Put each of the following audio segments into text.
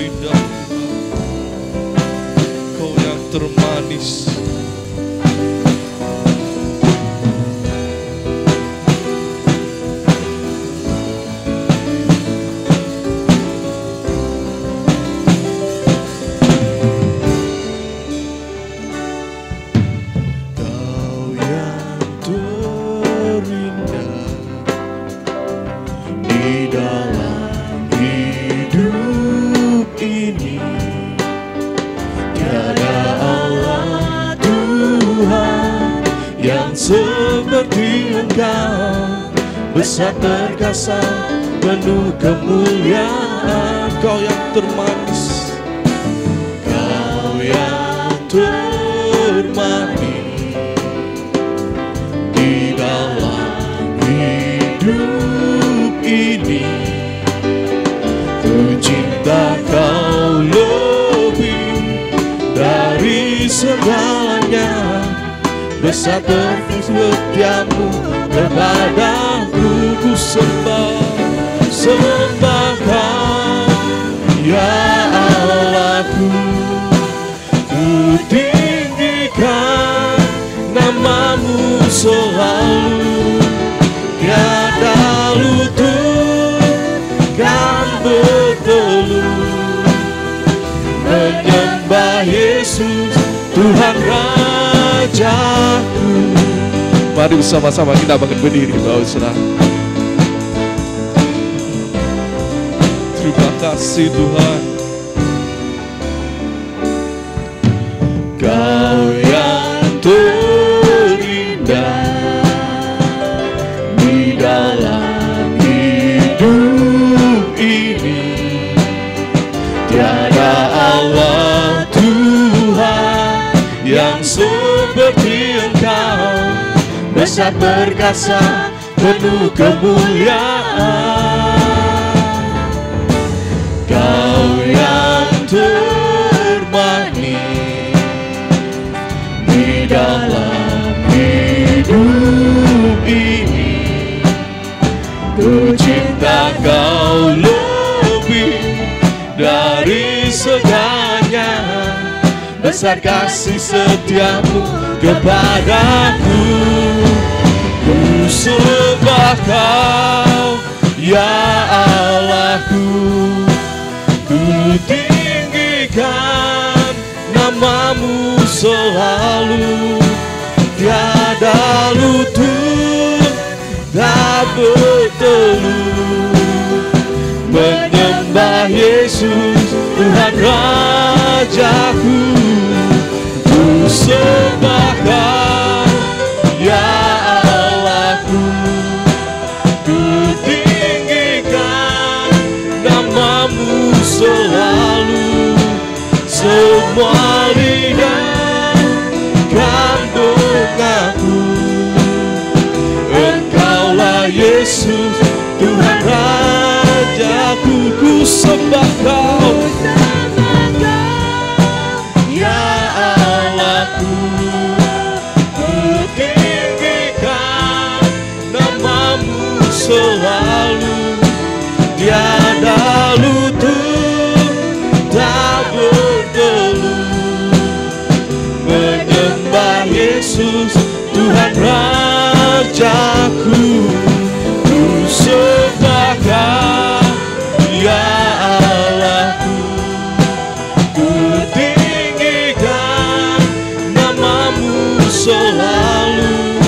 indah Tuhan, Kau yang termanis. Seperti Engkau, besar perkasa, penuh kemuliaan. Kau yang termanis, Kau yang termanis di dalam hidup ini. Ku cinta Kau lebih dari segalanya. Besar setiamu kepadaku, ku sembah Kau, ya Allahku. Ku tinggikan namamu selalu, tiada lutut kan bertelut menyembah Yesus Tuhan Rajaku. Mari bersama-sama kita bangkit berdiri, Bapak-Saudara. Terima kasih Tuhan. Kau yang terindah di dalam hidup ini. Tiada Allah Tuhan yang seperti Engkau, besar perkasa, penuh kemuliaan. Kau yang termanis di dalam hidup ini. Ku cinta Kau lebih dari segalanya. Besar kasih setiamu kepadaku. Ku sembah Kau, ya Allahku. Ku tinggikan namamu selalu, tiada lutut tak bertelut menyembah Yesus Tuhan Rajaku. Ku sembah Kau, ya Allahku. Ku tinggikan namamu selalu, semua lidah kan mengaku Engkaulah Yesus Tuhan Rajaku. Ku sembah Kau, ya Allahku. Ku tinggikan namamu selalu, tiada lutut tak bertelut menyembah Yesus Tuhan Rajaku. Ku sembah Kau, ya Allahku. Ku tinggikan namamu selalu,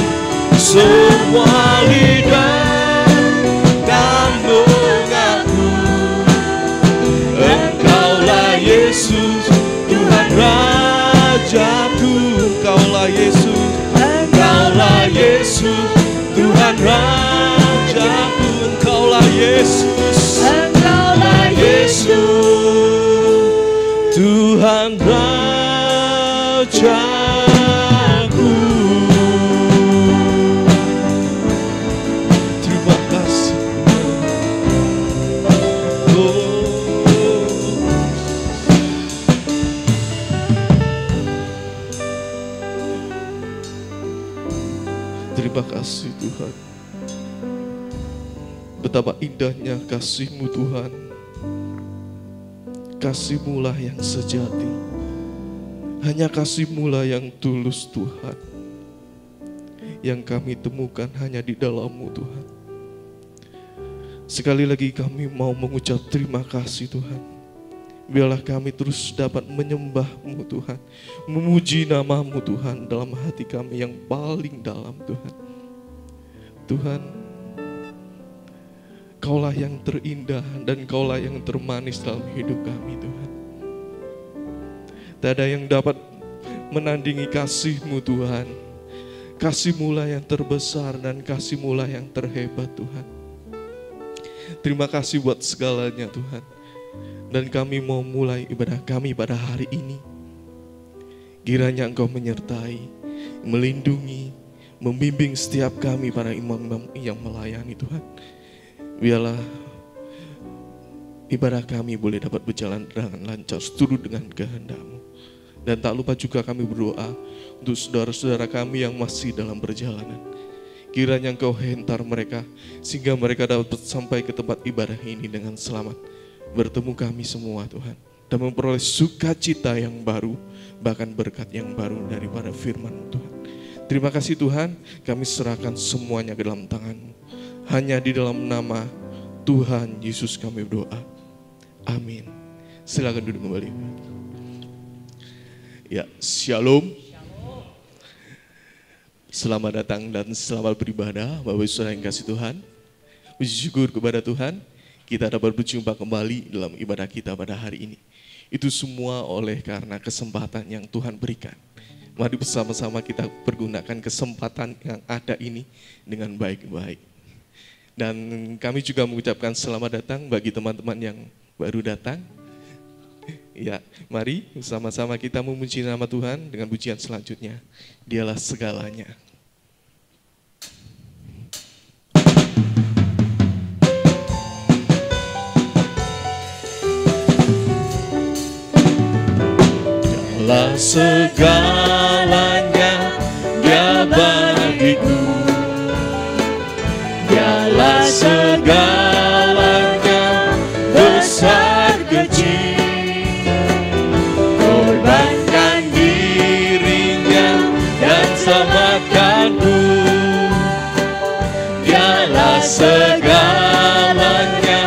semua lidah kan mengaku Engkaulah Yesus Tuhan Rajaku. Engkaulah Yesus, Engkaulah Yesus Tuhan Rajaku. Engkaulah Yesus, Engkaulah Yesus Tuhan Rajaku. Terima kasih. Terima kasih Tuhan. Betapa indahnya kasih-Mu Tuhan. kasih-Mu lah yang sejati. Hanya kasih-Mu lah yang tulus Tuhan, yang kami temukan hanya di dalam-Mu Tuhan. Sekali lagi kami mau mengucap terima kasih Tuhan. Biarlah kami terus dapat menyembah-Mu Tuhan, memuji nama-Mu Tuhan dalam hati kami yang paling dalam Tuhan. Tuhan, Kaulah yang terindah dan Kaulah yang termanis dalam hidup kami Tuhan. Tak ada yang dapat menandingi kasih-Mu Tuhan. Kasih-Mu lah yang terbesar dan kasih-Mu lah yang terhebat Tuhan. Terima kasih buat segalanya Tuhan. Dan kami mau mulai ibadah kami pada hari ini. Kiranya Engkau menyertai, melindungi, membimbing setiap kami para imam-imam yang melayani Tuhan. Biarlah ibadah kami boleh dapat berjalan dengan lancar, seturut dengan kehendak-Mu. Dan tak lupa juga kami berdoa untuk saudara-saudara kami yang masih dalam perjalanan. Kiranya Engkau hentar mereka sehingga mereka dapat sampai ke tempat ibadah ini dengan selamat. Bertemu kami semua Tuhan. Dan memperoleh sukacita yang baru, bahkan berkat yang baru daripada firman Tuhan. Terima kasih Tuhan, kami serahkan semuanya ke dalam tangan-Mu. Hanya di dalam nama Tuhan Yesus kami berdoa. Amin. Silakan duduk kembali. Ya, shalom. Selamat datang dan selamat beribadah Bapak Ibu Saudara yang kasih Tuhan. Puji syukur kepada Tuhan, kita dapat berjumpa kembali dalam ibadah kita pada hari ini. Itu semua oleh karena kesempatan yang Tuhan berikan. Mari bersama-sama kita pergunakan kesempatan yang ada ini dengan baik-baik. Dan kami juga mengucapkan selamat datang bagi teman-teman yang baru datang. Ya, mari sama-sama kita memuji nama Tuhan dengan pujian selanjutnya. Dialah segalanya. Dialah segalanya, Dia bagiku. Dialah segalanya, besar kecil. Korbankan dirinya dan selamatkanku. Dialah segalanya,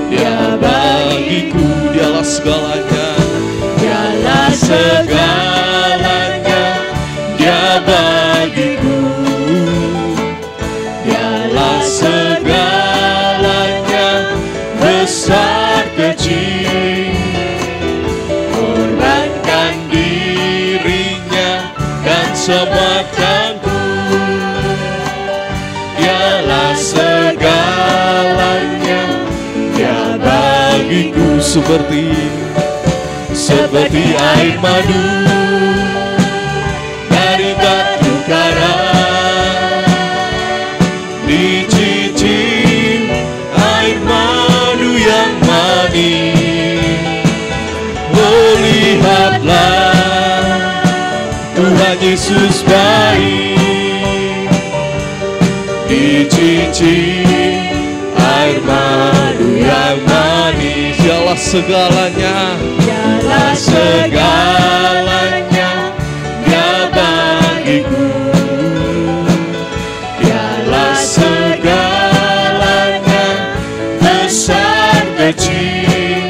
Dia bagiku. Dialah segalanya, Dialah segalanya, Dia bagiku. Dialah segalanya, besar kecil. Korbankan dirinya dan selamatkanku. Dialah segalanya, Dia bagiku. Seperti air madu dari batu karang, dicicip air madu yang manis. Oh, lihatlah Tuhan Yesus baik, dicicip air madu yang manis. Dialah segalanya, Dialah segalanya, Dia bagiku. Dialah segalanya, besar kecil.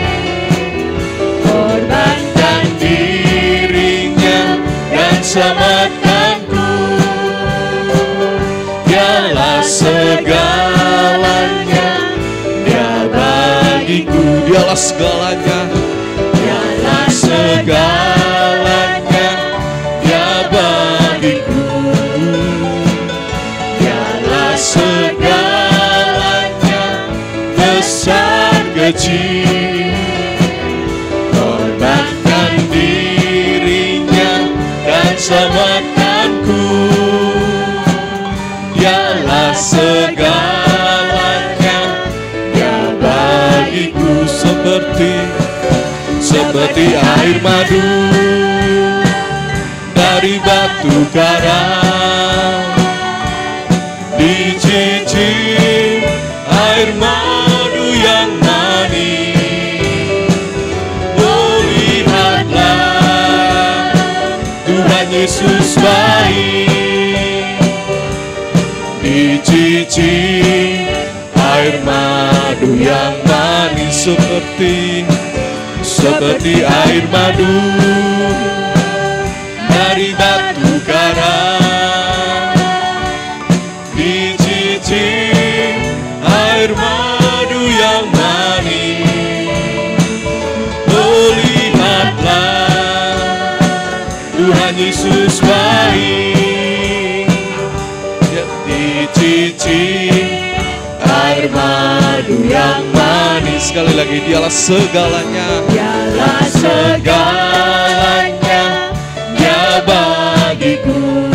Korbankan dirinya dan selamatkanku. Dialah segalanya, Dia bagiku. Dialah segalanya, Dialah segalanya, Dia bagiku. Dialah segalanya, besar kecil. Korbankan dirinya dan selamatkanku. Dialah segalanya, Dia bagiku. Seperti air madu dari batu karang, dicicip air madu yang manis. Tuhan Yesus baik. Dicicip air madu yang manis seperti air madu dari batu karang. Dicicip air madu yang manis. Oh, lihatlah Tuhan Yesus baik. Dicicip air madu yang manis. Sekali lagi, dialah segalanya. Dialah segalanya, Dia bagiku.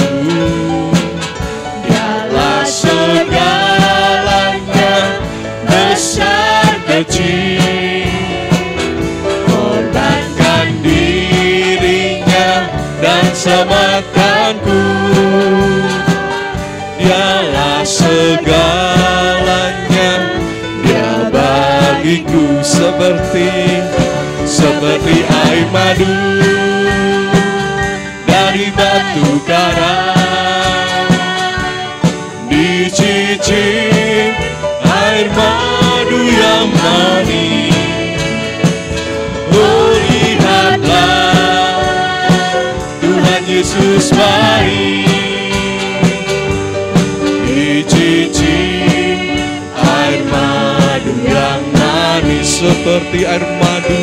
Dialah segalanya, besar kecil. Korbankan dirinya dan selamatkanku. Dialah segalanya, Dia bagiku. Seperti air madu dari batu karang. Dicicip air madu yang manis. Oh, lihatlah Tuhan Yesus baik. Dicicip air madu yang manis. Seperti air madu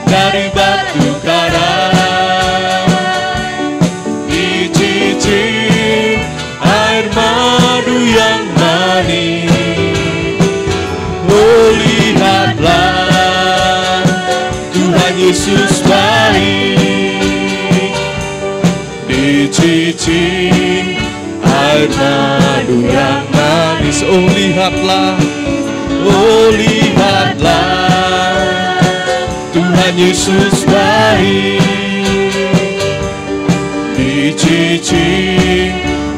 dari batu karang. Dicicip air madu yang manis. Oh, lihatlah Tuhan Yesus baik. Dicicip air madu yang manis. Oh, lihatlah Tuhan Yesus baik. Dicicip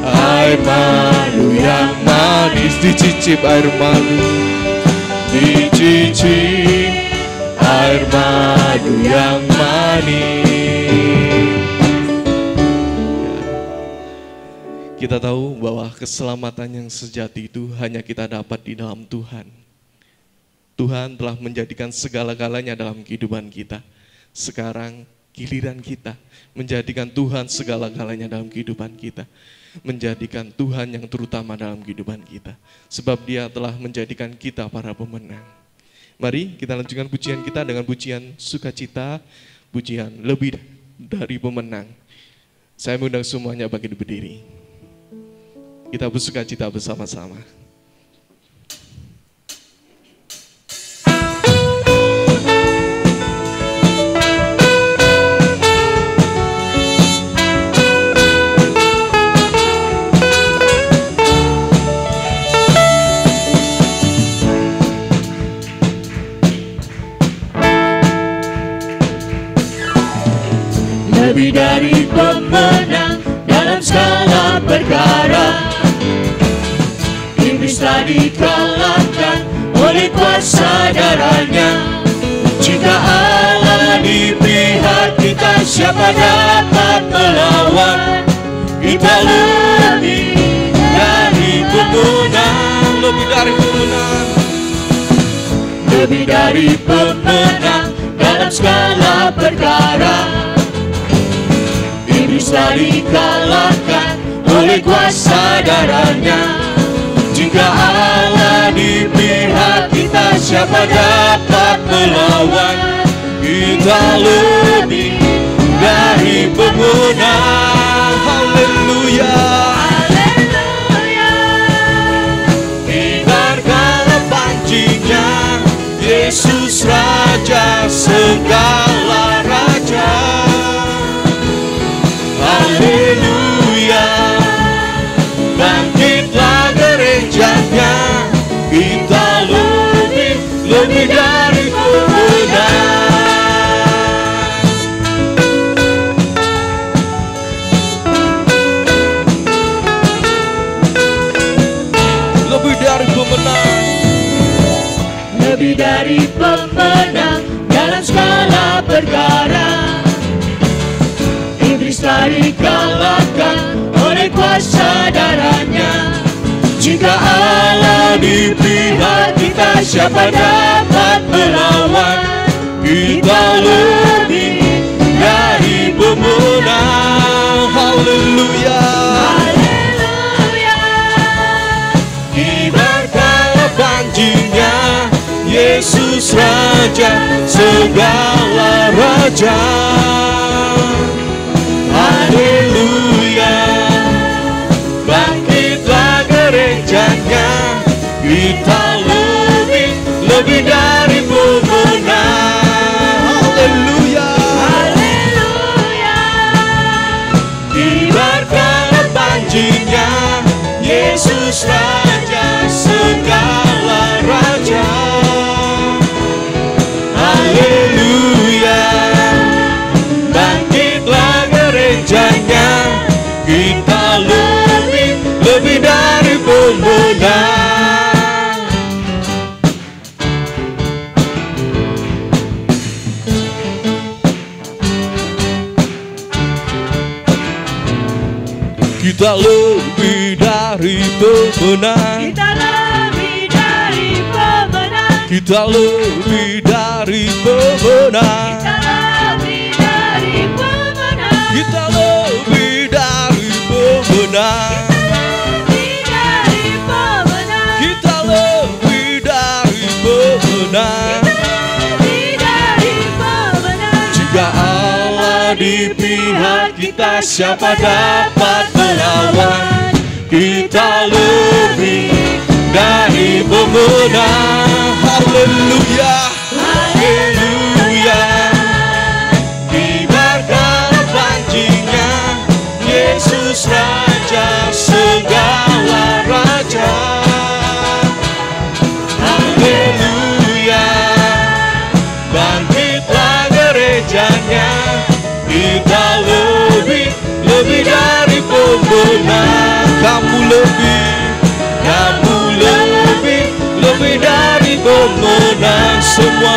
air madu yang manis. Dicicip air madu. Dicicip air madu yang manis. Kita tahu bahwa keselamatan yang sejati itu hanya kita dapat di dalam Tuhan. Tuhan telah menjadikan segala-galanya dalam kehidupan kita. Sekarang giliran kita menjadikan Tuhan segala-galanya dalam kehidupan kita. Menjadikan Tuhan yang terutama dalam kehidupan kita. Sebab Dia telah menjadikan kita para pemenang. Mari kita lanjutkan pujian kita dengan pujian sukacita. Pujian lebih dari pemenang. Saya mengundang semuanya bangkit berdiri. Kita bersukacita bersama-sama. Lebih dari pemenang dalam segala perkara, iblis telah dikalahkan oleh kuasa darahnya. Jika Allah di pihak kita, siapa dapat melawan? Kita lebih dari pemenang, lebih dari pemenang, lebih dari pemenang dalam segala perkara. Iblis telah dikalahkan oleh kuasa darahnya. Jika Allah di pihak kita, siapa dapat melawan? Kita lebih dari pemenang. haleluya. Haleluya. Dengarkanlah pancingnya, Yesus Raja segala raja. Haleluya. Bangkitlah gerejanya, kita lebih dari pemenang. Lebih dari pemenang, Lebih dari pemenang dalam segala perkara. Iblis telah dikalahkan oleh kuasa darahnya. Jika Allah di pihak kita, siapa dapat melawan? Kita lebih dari pemenang. Haleluya, haleluya. Kibarkanlah panjinya, Yesus Raja segala raja. Haleluya, bangkitlah gerejanya, kita lebih dari pemenang. Haleluya, haleluya. Kibarkanlah panjinya, Yesus Raja segala raja. Haleluya, bangkitlah gerejanya, kita lebih dari pemenang. Kita lebih dari pemenang. Kita lebih dari pemenang. Kita lebih dari pemenang. Kita lebih dari pemenang. Kita lebih dari pemenang. Jika Allah di pihak kita, siapa dapat melawan? Kita lebih dari pemenang. Haleluya, haleluya. Kibarkanlah panjinya, Yesus Raja segala raja. Haleluya, bangkitlah gerejanya, kita lebih dari pemenang. Kamu lebih dari pemenang. Semua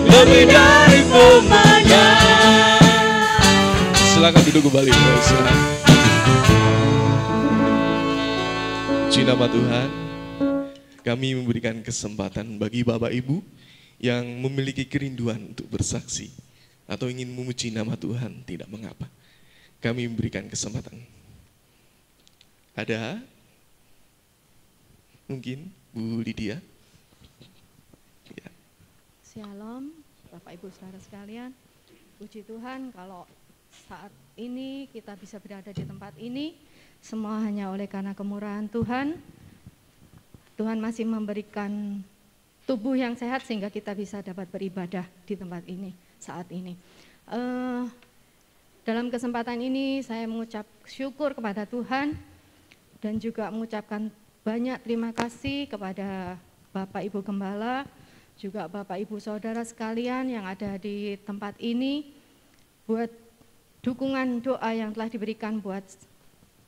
lebih dari pemenang. Silakan duduk kembali. Silakan. Puji nama Tuhan. Kami memberikan kesempatan bagi Bapak Ibu yang memiliki kerinduan untuk bersaksi atau ingin memuji nama Tuhan, tidak mengapa. Kami memberikan kesempatan. Ada? Mungkin Bu Lydia? Ya. Shalom, Bapak Ibu Saudara sekalian. Puji Tuhan kalau saat ini kita bisa berada di tempat ini, semua hanya oleh karena kemurahan Tuhan. Tuhan masih memberikan tubuh yang sehat sehingga kita bisa dapat beribadah di tempat ini saat ini. Dalam kesempatan ini saya mengucap syukur kepada Tuhan dan juga mengucapkan banyak terima kasih kepada Bapak Ibu Gembala, juga Bapak Ibu Saudara sekalian yang ada di tempat ini buat dukungan doa yang telah diberikan buat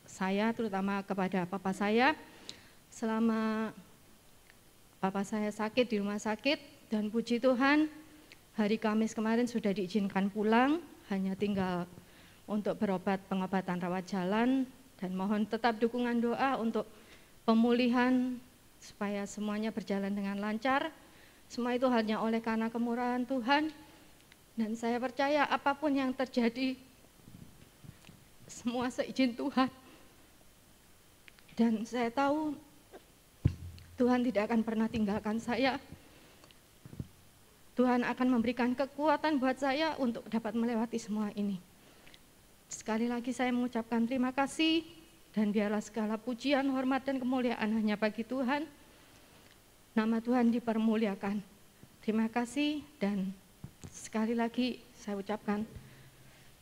saya, terutama kepada Papa saya selama Papa saya sakit di rumah sakit. Dan puji Tuhan hari Kamis kemarin sudah diizinkan pulang, hanya tinggal untuk berobat pengobatan rawat jalan, dan mohon tetap dukungan doa untuk pemulihan supaya semuanya berjalan dengan lancar. Semua itu hanya oleh karena kemurahan Tuhan, dan saya percaya apapun yang terjadi semua seizin Tuhan. Dan saya tahu Tuhan tidak akan pernah tinggalkan saya. Tuhan akan memberikan kekuatan buat saya untuk dapat melewati semua ini. Sekali lagi saya mengucapkan terima kasih, dan biarlah segala pujian, hormat, dan kemuliaan hanya bagi Tuhan. Nama Tuhan dipermuliakan. Terima kasih, dan sekali lagi saya ucapkan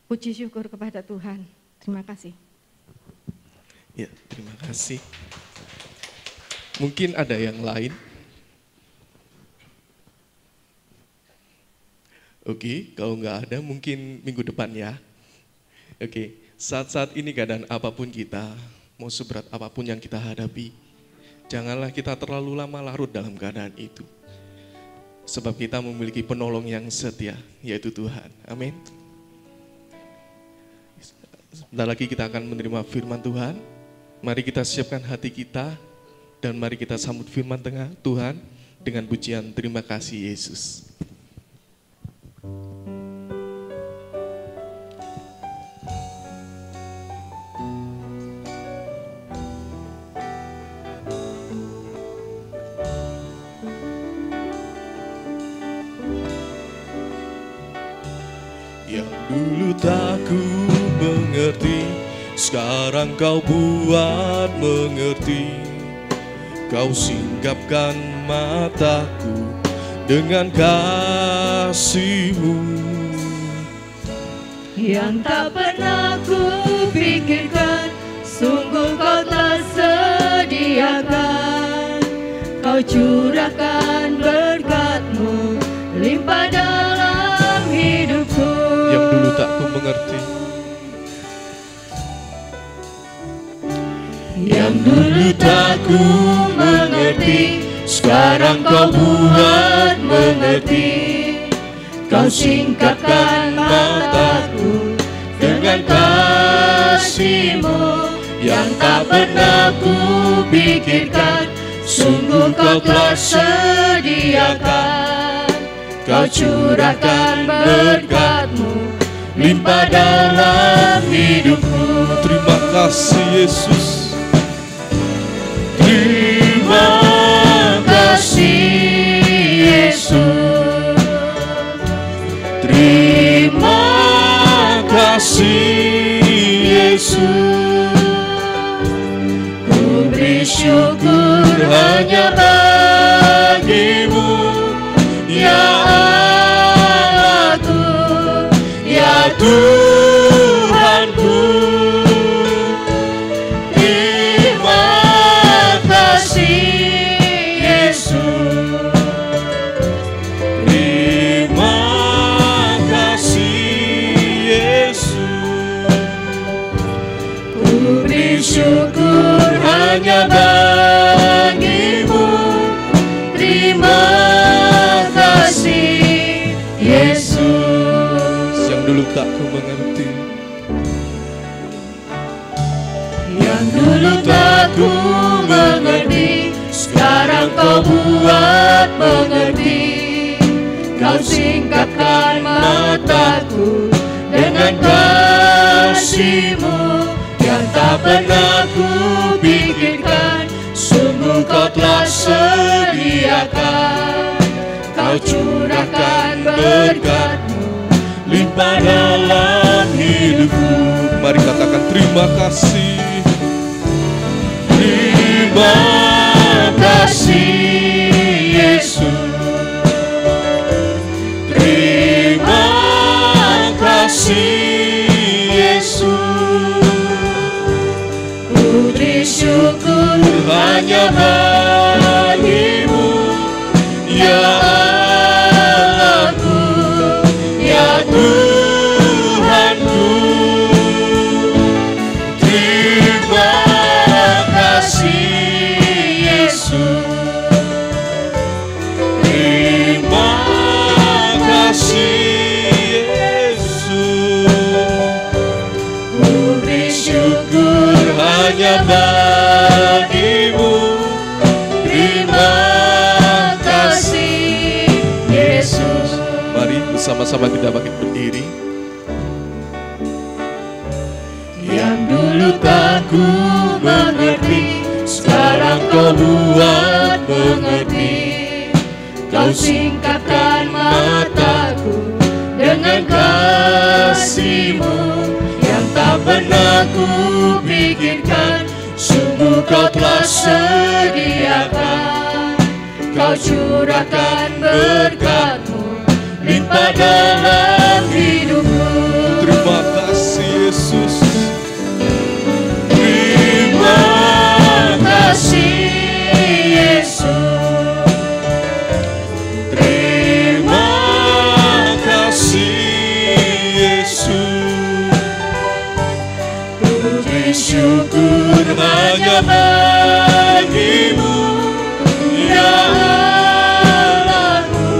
puji syukur kepada Tuhan. Terima kasih. Ya, terima kasih. Mungkin ada yang lain? Oke, kalau nggak ada mungkin minggu depan ya. Oke, saat-saat ini keadaan apapun kita, mau seberat apapun yang kita hadapi, janganlah kita terlalu lama larut dalam keadaan itu. Sebab kita memiliki penolong yang setia, yaitu Tuhan. Amin. Sebentar lagi kita akan menerima firman Tuhan. Mari kita siapkan hati kita dan mari kita sambut firman Tuhan dengan pujian terima kasih Yesus. Yang dulu tak ku mengerti, sekarang kau buat mengerti. Kau singkapkan mataku dengan kasih-Mu. Yang tak pernah ku pikirkan, sungguh kau telah sediakan. Kau curahkan berkat-Mu limpah dalam hidupku. Yang dulu tak ku mengerti, yang dulu tak ku mengerti, sekarang kau buat mengerti. Kau singkapkan mataku dengan kasih-Mu. Yang tak pernah ku pikirkan, sungguh kau telah sediakan. Kau curahkan berkat-Mu limpah dalam hidupku. terima kasih Yesus. Terima kasih Yesus. Terima kasih Yesus. Ku beri syukur hanya bagi-Mu, ya Allahku, ya Tuhanku. Terima kasih Yesus. Terima kasih Yesus. Ku beri syukur hanya bagi-Mu. Terima kasih Yesus. Yang dulu tak ku mengerti, Yang dulu tak ku mengerti, sekarang kau buat mengerti. Kau singkapkan mataku dengan kasih-Mu. Yang tak pernah ku pikirkan, sungguh kau telah sediakan. Kau curahkan berkat-Mu limpah dalam hidupku. mari katakan terima kasih. Terima kasih Yesus. Terima kasih Yesus. Ku beri syukur hanya bagi-Mu, ya Allahku, ya Tuhanku. Terima kasih Yesus. Terima kasih Yesus. Ku beri syukur hanya bagi-Mu. Terima kasih Yesus. Mari bersama-sama kita bangkit berdiri. Yang dulu tak ku mengerti, sekarang kau buat mengerti. Kau singkapkan mataku dengan kasih-Mu. Yang tak pernah ku pikirkan, sungguh kau telah sediakan. Kau curahkan berkat-Mu limpah dalam hidupku. Terima kasih Yesus. Terima kasih Yesus. Terima kasih Yesus. Ku beri syukur hanya bagi-Mu, ya Allahku,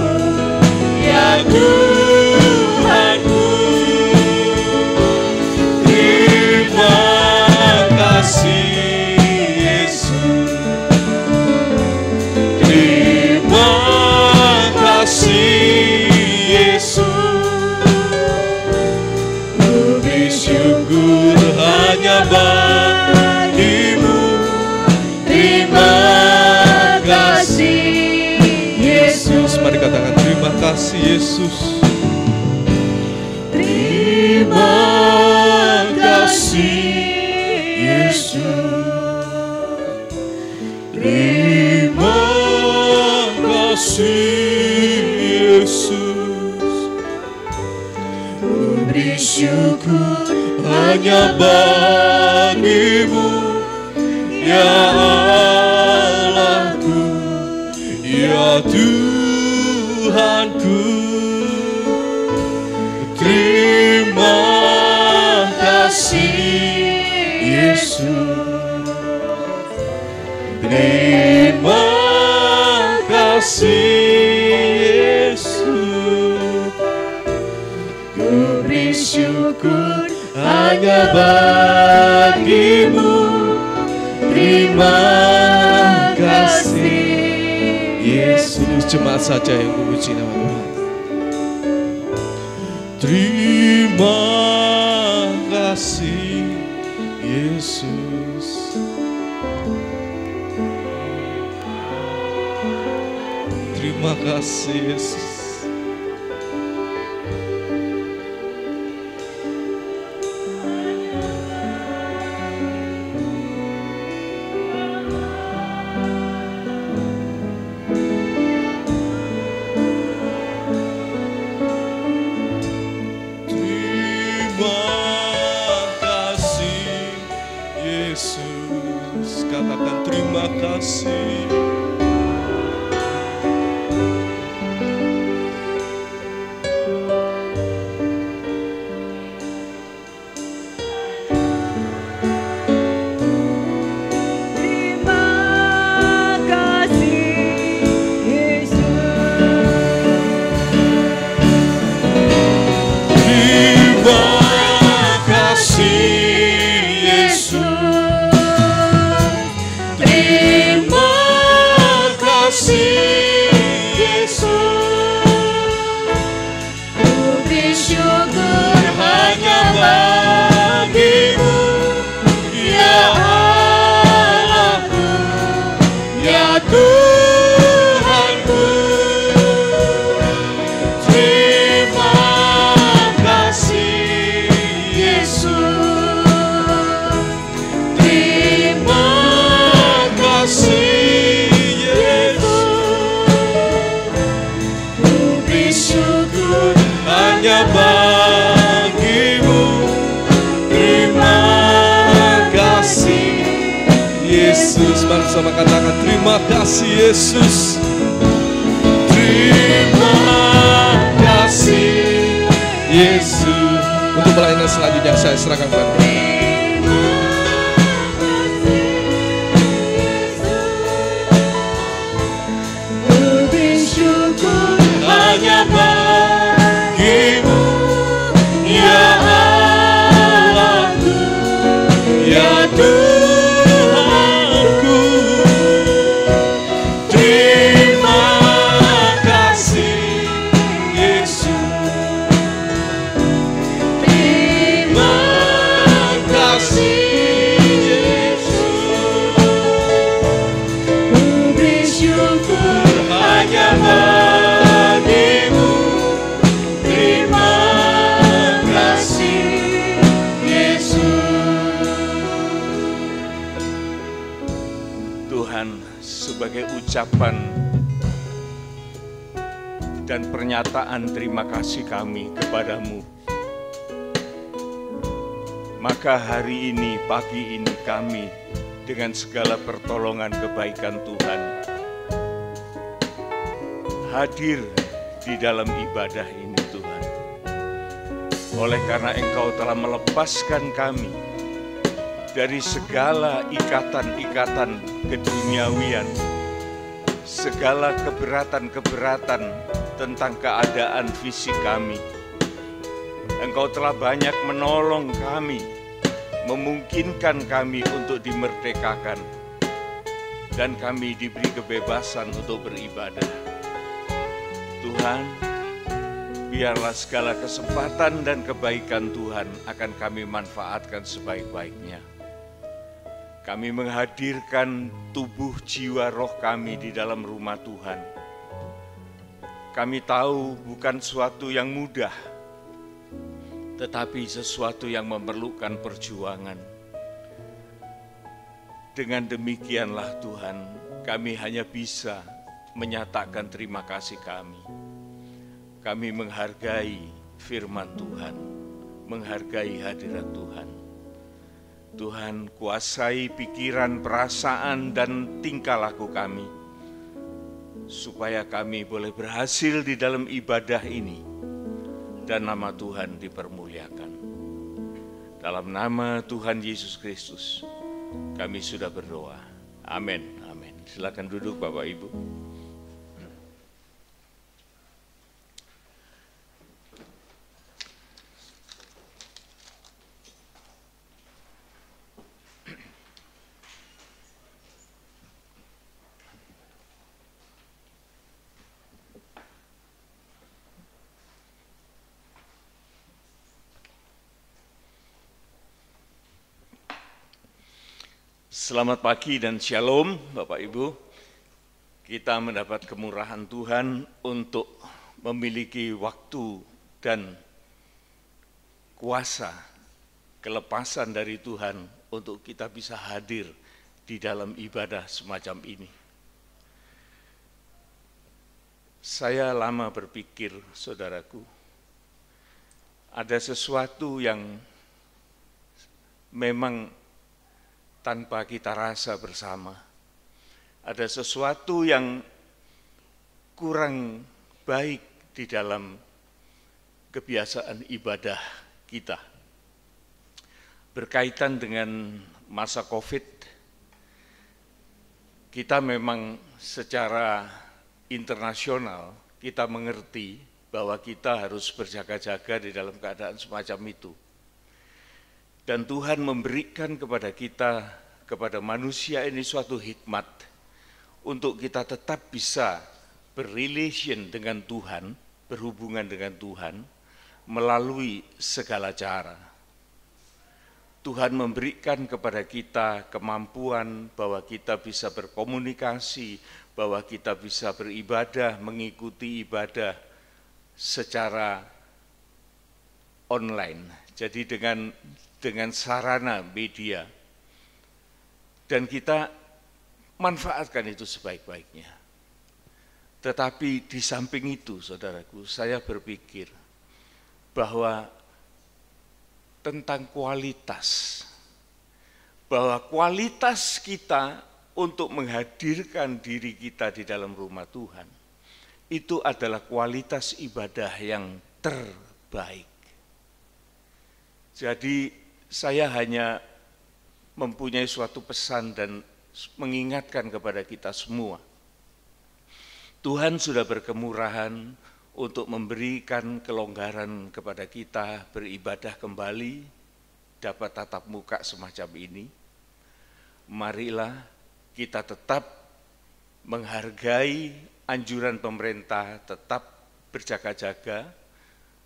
kasih Yesus. Terima kasih Yesus. Terima kasih Yesus. Ku beri syukur Hanya bagimu, ya Allahku, ya Tuhanku. Terima kasih Yesus. Terima kasih Yesus. ku beri syukur Hanya bagimu. Terima kasih Yesus. Jemaat saja yang memuji nama Tuhan. Terima kasih Yesus. Terima kasih Yesus. Yesus, katakan terima kasih. Sama katakan terima kasih Yesus. Terima kasih Yesus. Untuk pelayanan selanjutnya saya serahkan kepada Tuhan. Ku bersyukur Hanya bagimu, ya Allahku, ya Tuhan. Sebagai ucapan dan pernyataan terima kasih kami kepadamu, maka hari ini, pagi ini kami dengan segala pertolongan kebaikan Tuhan hadir di dalam ibadah ini Tuhan. Oleh karena Engkau telah melepaskan kami dari segala ikatan-ikatan keduniawian, segala keberatan-keberatan tentang keadaan fisik kami. Engkau telah banyak menolong kami, memungkinkan kami untuk dimerdekakan, dan kami diberi kebebasan untuk beribadah. Tuhan, biarlah segala kesempatan dan kebaikan Tuhan akan kami manfaatkan sebaik-baiknya. Kami menghadirkan tubuh, jiwa, roh kami di dalam rumah Tuhan. Kami tahu bukan suatu yang mudah, tetapi sesuatu yang memerlukan perjuangan. Dengan demikianlah Tuhan, kami hanya bisa menyatakan terima kasih kami. Kami menghargai firman Tuhan, menghargai hadirat Tuhan. Tuhan, kuasai pikiran, perasaan, dan tingkah laku kami, supaya kami boleh berhasil di dalam ibadah ini, dan nama Tuhan dipermuliakan. Dalam nama Tuhan Yesus Kristus, kami sudah berdoa. Amin. Amin. Silakan duduk Bapak Ibu. Selamat pagi dan shalom Bapak Ibu. Kita mendapat kemurahan Tuhan untuk memiliki waktu dan kuasa, kelepasan dari Tuhan untuk kita bisa hadir di dalam ibadah semacam ini. Saya lama berpikir, saudaraku, ada sesuatu yang memang tanpa kita rasa bersama. Ada sesuatu yang kurang baik di dalam kebiasaan ibadah kita. Berkaitan dengan masa COVID, kita memang secara internasional kita mengerti bahwa kita harus berjaga-jaga di dalam keadaan semacam itu. Dan Tuhan memberikan kepada kita, kepada manusia ini suatu hikmat untuk kita tetap bisa berrelation dengan Tuhan, berhubungan dengan Tuhan melalui segala cara. Tuhan memberikan kepada kita kemampuan bahwa kita bisa berkomunikasi, bahwa kita bisa beribadah, mengikuti ibadah secara online. Jadi dengan sarana media, dan kita manfaatkan itu sebaik-baiknya. Tetapi di samping itu, saudaraku, saya berpikir bahwa tentang kualitas, bahwa kualitas kita untuk menghadirkan diri kita di dalam rumah Tuhan, itu adalah kualitas ibadah yang terbaik. Jadi saya hanya mempunyai suatu pesan dan mengingatkan kepada kita semua. Tuhan sudah berkemurahan untuk memberikan kelonggaran kepada kita beribadah kembali, dapat tatap muka semacam ini. Marilah kita tetap menghargai anjuran pemerintah, tetap berjaga-jaga,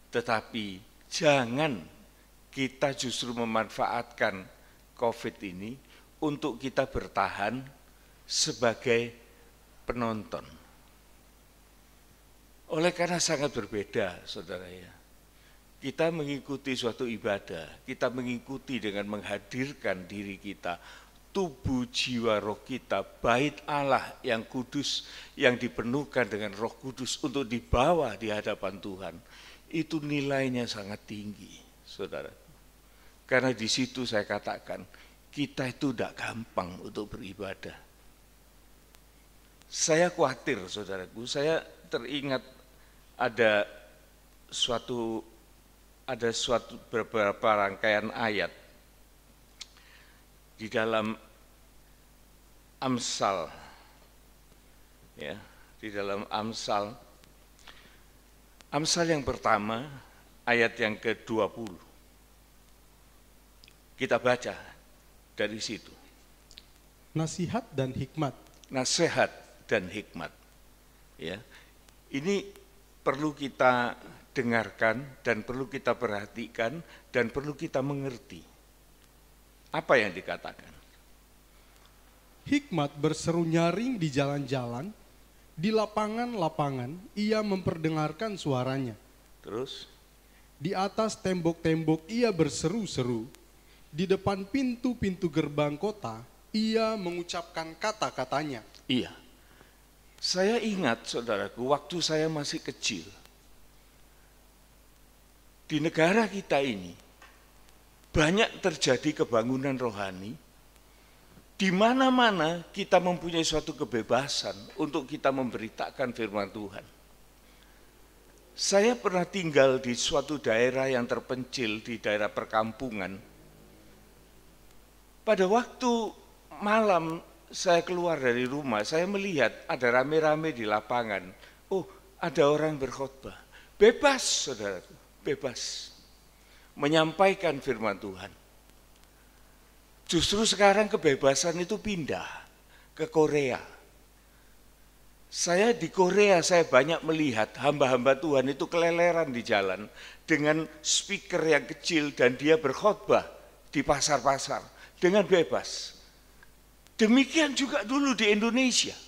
tetapi jangan kita justru memanfaatkan COVID ini untuk kita bertahan sebagai penonton. Oleh karena sangat berbeda, saudara ya. Kita mengikuti suatu ibadah, kita mengikuti dengan menghadirkan diri kita, tubuh, jiwa, roh kita, bait Allah yang kudus, yang dipenuhkan dengan Roh Kudus untuk dibawa di hadapan Tuhan. Itu nilainya sangat tinggi, saudara. Karena di situ saya katakan, kita itu tidak gampang untuk beribadah. Saya khawatir, saudaraku, saya teringat ada suatu beberapa rangkaian ayat di dalam Amsal, ya, di dalam Amsal yang pertama, ayat yang ke-20. Kita baca dari situ. Nasihat dan hikmat. Nasihat dan hikmat. Ya, ini perlu kita dengarkan dan perlu kita perhatikan dan perlu kita mengerti apa yang dikatakan. Hikmat berseru nyaring di jalan-jalan, Di lapangan-lapangan ia memperdengarkan suaranya. Terus? Di atas tembok-tembok ia berseru-seru. Di depan pintu-pintu gerbang kota ia mengucapkan kata-katanya. Iya. Saya ingat, saudaraku, waktu saya masih kecil. Di negara kita ini, banyak terjadi kebangunan rohani, di mana-mana kita mempunyai suatu kebebasan untuk kita memberitakan firman Tuhan. Saya pernah tinggal di suatu daerah yang terpencil, di daerah perkampungan. Pada waktu malam saya keluar dari rumah, saya melihat ada rame-rame di lapangan. Oh, ada orang berkhotbah. Bebas, saudaraku, bebas. Menyampaikan firman Tuhan. Justru sekarang kebebasan itu pindah ke Korea. Saya di Korea, saya banyak melihat hamba-hamba Tuhan itu keleleran di jalan dengan speaker yang kecil dan dia berkhotbah di pasar-pasar dengan bebas. Demikian juga dulu di Indonesia.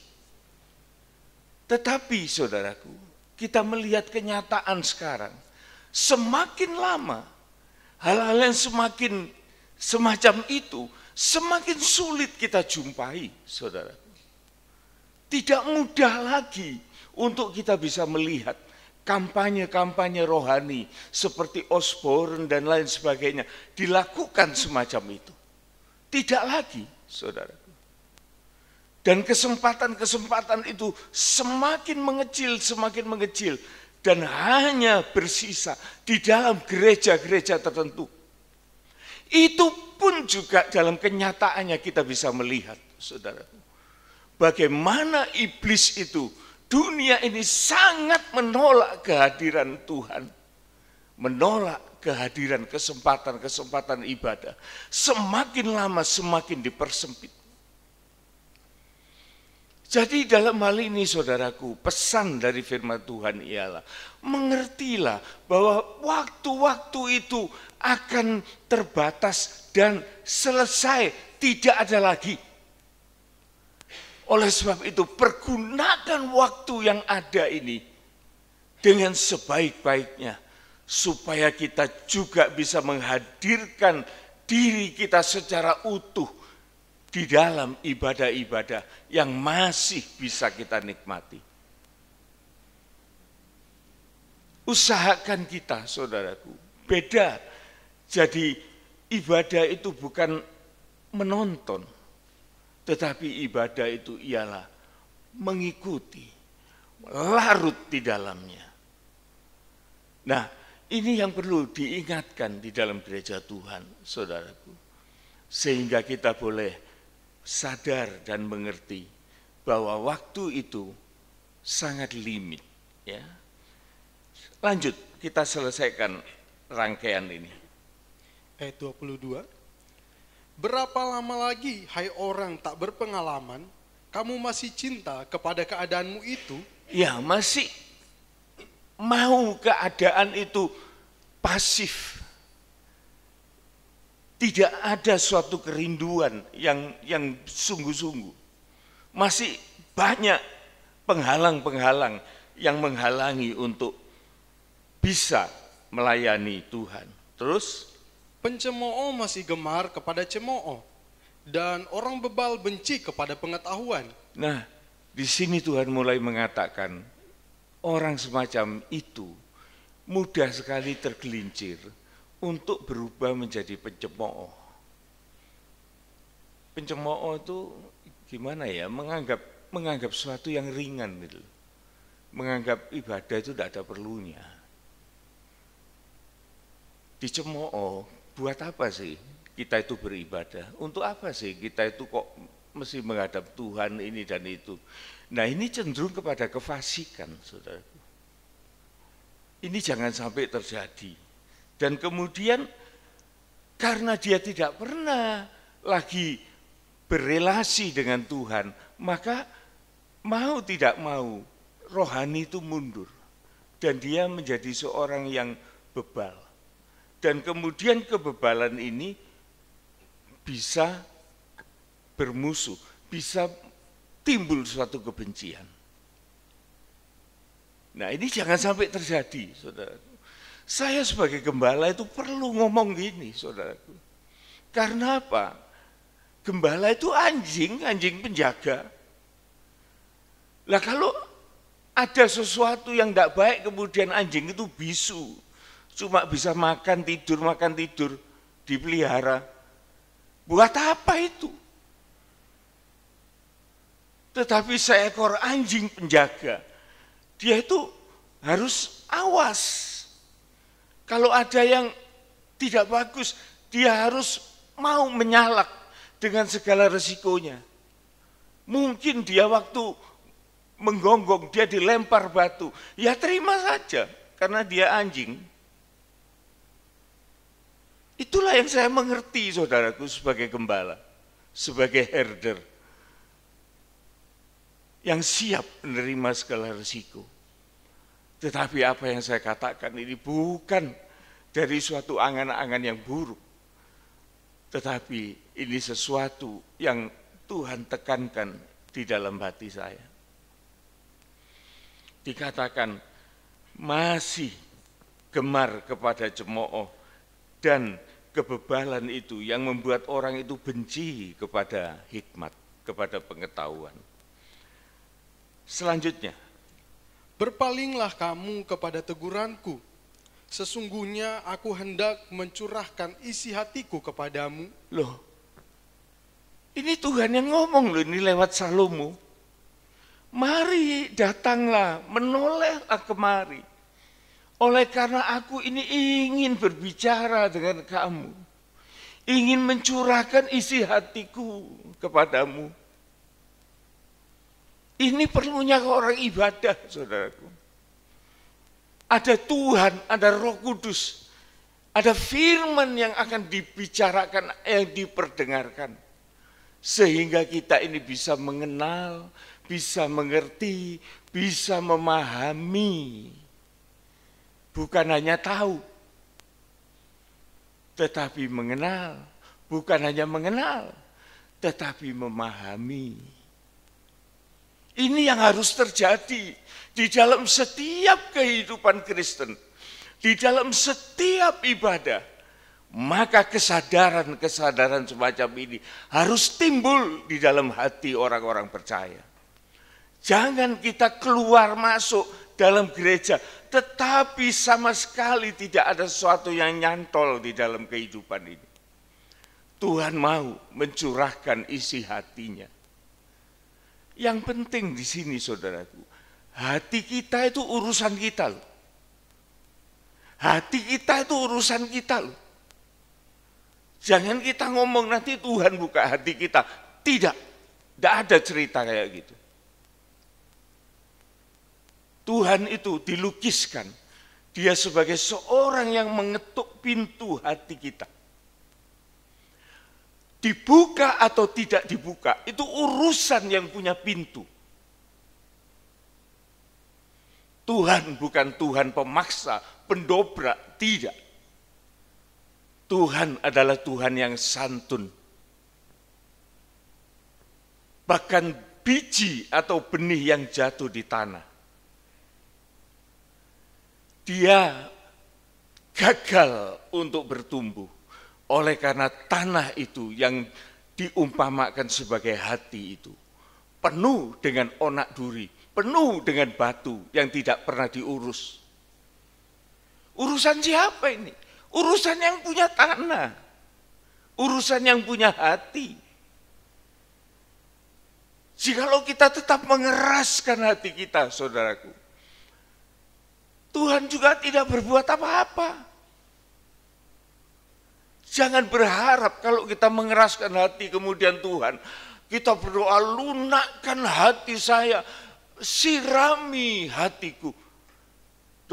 Tetapi saudaraku, kita melihat kenyataan sekarang. Semakin lama, hal-hal yang semakin semacam itu, semakin sulit kita jumpai, saudaraku. Tidak mudah lagi untuk kita bisa melihat kampanye-kampanye rohani seperti Osborne dan lain sebagainya dilakukan semacam itu. Tidak lagi, saudara. Dan kesempatan-kesempatan itu semakin mengecil, dan hanya bersisa di dalam gereja-gereja tertentu. Itu pun juga dalam kenyataannya kita bisa melihat, saudara. Bagaimana iblis itu, dunia ini sangat menolak kehadiran Tuhan. Menolak kehadiran kesempatan-kesempatan ibadah. Semakin lama semakin dipersempit. Jadi dalam hal ini saudaraku, pesan dari firman Tuhan ialah, mengertilah bahwa waktu-waktu itu akan terbatas dan selesai, tidak ada lagi. Oleh sebab itu, pergunakan waktu yang ada ini dengan sebaik-baiknya, supaya kita juga bisa menghadirkan diri kita secara utuh di dalam ibadah-ibadah yang masih bisa kita nikmati. Usahakan kita, saudaraku, beda. Jadi ibadah itu bukan menonton, tetapi ibadah itu ialah mengikuti, larut di dalamnya. Nah, ini yang perlu diingatkan di dalam gereja Tuhan, saudaraku. Sehingga kita boleh sadar dan mengerti bahwa waktu itu sangat limit. Ya. Lanjut, kita selesaikan rangkaian ini. Ayat 22. Berapa lama lagi, hai orang tak berpengalaman, kamu masih cinta kepada keadaanmu itu? Ya, masih mau keadaan itu pasif. Tidak ada suatu kerinduan yang sungguh-sungguh. Masih banyak penghalang-penghalang yang menghalangi untuk bisa melayani Tuhan. Terus? Pencemooh masih gemar kepada cemooh, dan orang bebal benci kepada pengetahuan. Nah, di sini Tuhan mulai mengatakan, orang semacam itu mudah sekali tergelincir untuk berubah menjadi pencemooh. Pencemooh itu gimana ya? Menganggap sesuatu yang ringan gitu. Menganggap ibadah itu tidak ada perlunya. Dicemooh, buat apa sih kita itu beribadah? Untuk apa sih kita itu kok mesti menghadap Tuhan ini dan itu? Nah, ini cenderung kepada kefasikan, saudaraku. Ini jangan sampai terjadi. Dan kemudian karena dia tidak pernah lagi berelasi dengan Tuhan, maka mau tidak mau rohani itu mundur. Dan dia menjadi seorang yang bebal. Dan kemudian kebebalan ini bisa bermusuh, bisa timbul suatu kebencian. Nah, ini jangan sampai terjadi, saudaraku. Saya sebagai gembala itu perlu ngomong gini, saudaraku. Karena apa? Gembala itu anjing penjaga. Lah kalau ada sesuatu yang tidak baik kemudian anjing itu bisu, cuma bisa makan tidur, dipelihara. Buat apa itu? Tetapi seekor anjing penjaga, dia itu harus awas. Kalau ada yang tidak bagus, dia harus mau menyalak dengan segala resikonya. Mungkin dia waktu menggonggong, dia dilempar batu. Ya terima saja, karena dia anjing. Itulah yang saya mengerti, saudaraku, sebagai gembala, sebagai herder, yang siap menerima segala risiko. Tetapi apa yang saya katakan ini bukan dari suatu angan-angan yang buruk, tetapi ini sesuatu yang Tuhan tekankan di dalam hati saya. Dikatakan masih gemar kepada cemooh dan kebebalan itu yang membuat orang itu benci kepada hikmat, kepada pengetahuan. Selanjutnya, berpalinglah kamu kepada teguranku. Sesungguhnya aku hendak mencurahkan isi hatiku kepadamu. Loh, ini Tuhan yang ngomong loh, ini lewat Salomo. Mari datanglah, menolehlah kemari. Oleh karena aku ini ingin berbicara dengan kamu. Ingin mencurahkan isi hatiku kepadamu. Ini perlunya orang ibadah, saudaraku. Ada Tuhan, ada Roh Kudus, ada firman yang akan dibicarakan, yang diperdengarkan. Sehingga kita ini bisa mengenal, bisa mengerti, bisa memahami. Bukan hanya tahu, tetapi mengenal. Bukan hanya mengenal, tetapi memahami. Ini yang harus terjadi di dalam setiap kehidupan Kristen, di dalam setiap ibadah. Maka kesadaran-kesadaran semacam ini harus timbul di dalam hati orang-orang percaya. Jangan kita keluar masuk dalam gereja, tetapi sama sekali tidak ada sesuatu yang nyantol di dalam kehidupan ini. Tuhan mau mencurahkan isi hatinya. Yang penting di sini, saudaraku, hati kita itu urusan kita loh. Hati kita itu urusan kita loh. Jangan kita ngomong nanti Tuhan buka hati kita. Tidak ada cerita kayak gitu. Tuhan itu dilukiskan. Dia sebagai seorang yang mengetuk pintu hati kita. Dibuka atau tidak dibuka, itu urusan yang punya pintu. Tuhan bukan Tuhan pemaksa, pendobrak, tidak. Tuhan adalah Tuhan yang santun. Bahkan biji atau benih yang jatuh di tanah, dia gagal untuk bertumbuh. Oleh karena tanah itu yang diumpamakan sebagai hati itu penuh dengan onak duri, penuh dengan batu yang tidak pernah diurus. Urusan siapa ini? Urusan yang punya tanah, urusan yang punya hati. Jikalau kita tetap mengeraskan hati kita, saudaraku, Tuhan juga tidak berbuat apa-apa. Jangan berharap kalau kita mengeraskan hati kemudian Tuhan, kita berdoa lunakkan hati saya, sirami hatiku.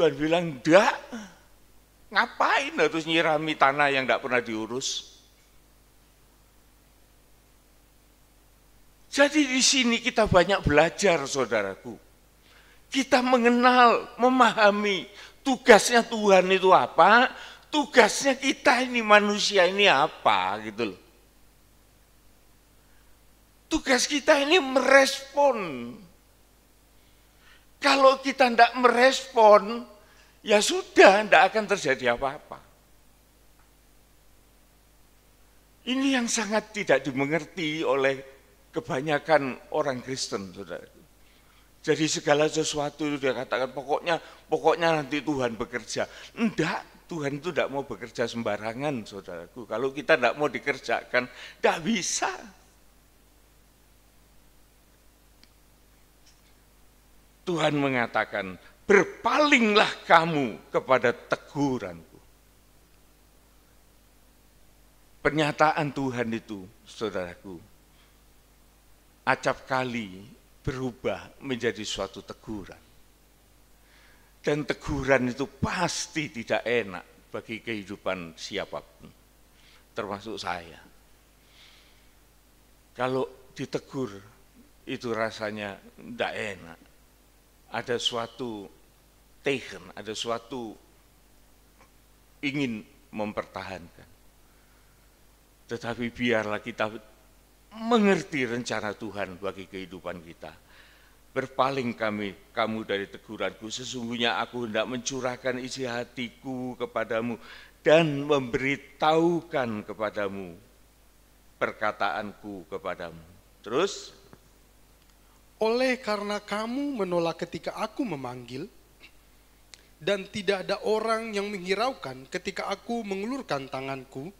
Tuhan bilang enggak, ngapain harus nyirami tanah yang enggak pernah diurus. Jadi di sini kita banyak belajar, saudaraku. Kita mengenal, memahami tugasnya Tuhan itu apa, tugasnya kita ini manusia ini apa gitu loh. Tugas kita ini merespon. Kalau kalau kita tidak merespon, ya sudah, tidak akan terjadi apa-apa. Ini yang sangat tidak dimengerti oleh kebanyakan orang Kristen, saudara. Jadi segala sesuatu itu dia katakan pokoknya nanti Tuhan bekerja. Enggak, Tuhan itu tidak mau bekerja sembarangan, saudaraku. Kalau kita tidak mau dikerjakan, tidak bisa. Tuhan mengatakan, berpalinglah kamu kepada teguranku. Pernyataan Tuhan itu, saudaraku, acap kali berubah menjadi suatu teguran. Dan teguran itu pasti tidak enak bagi kehidupan siapapun, termasuk saya. Kalau ditegur itu rasanya tidak enak. Ada suatu tegen, ada suatu ingin mempertahankan. Tetapi biarlah kita mengerti rencana Tuhan bagi kehidupan kita. Berpaling kamu dari teguranku, sesungguhnya aku hendak mencurahkan isi hatiku kepadamu dan memberitahukan kepadamu perkataanku kepadamu. Terus, oleh karena kamu menolak ketika aku memanggil, dan tidak ada orang yang menghiraukan ketika aku mengulurkan tanganku,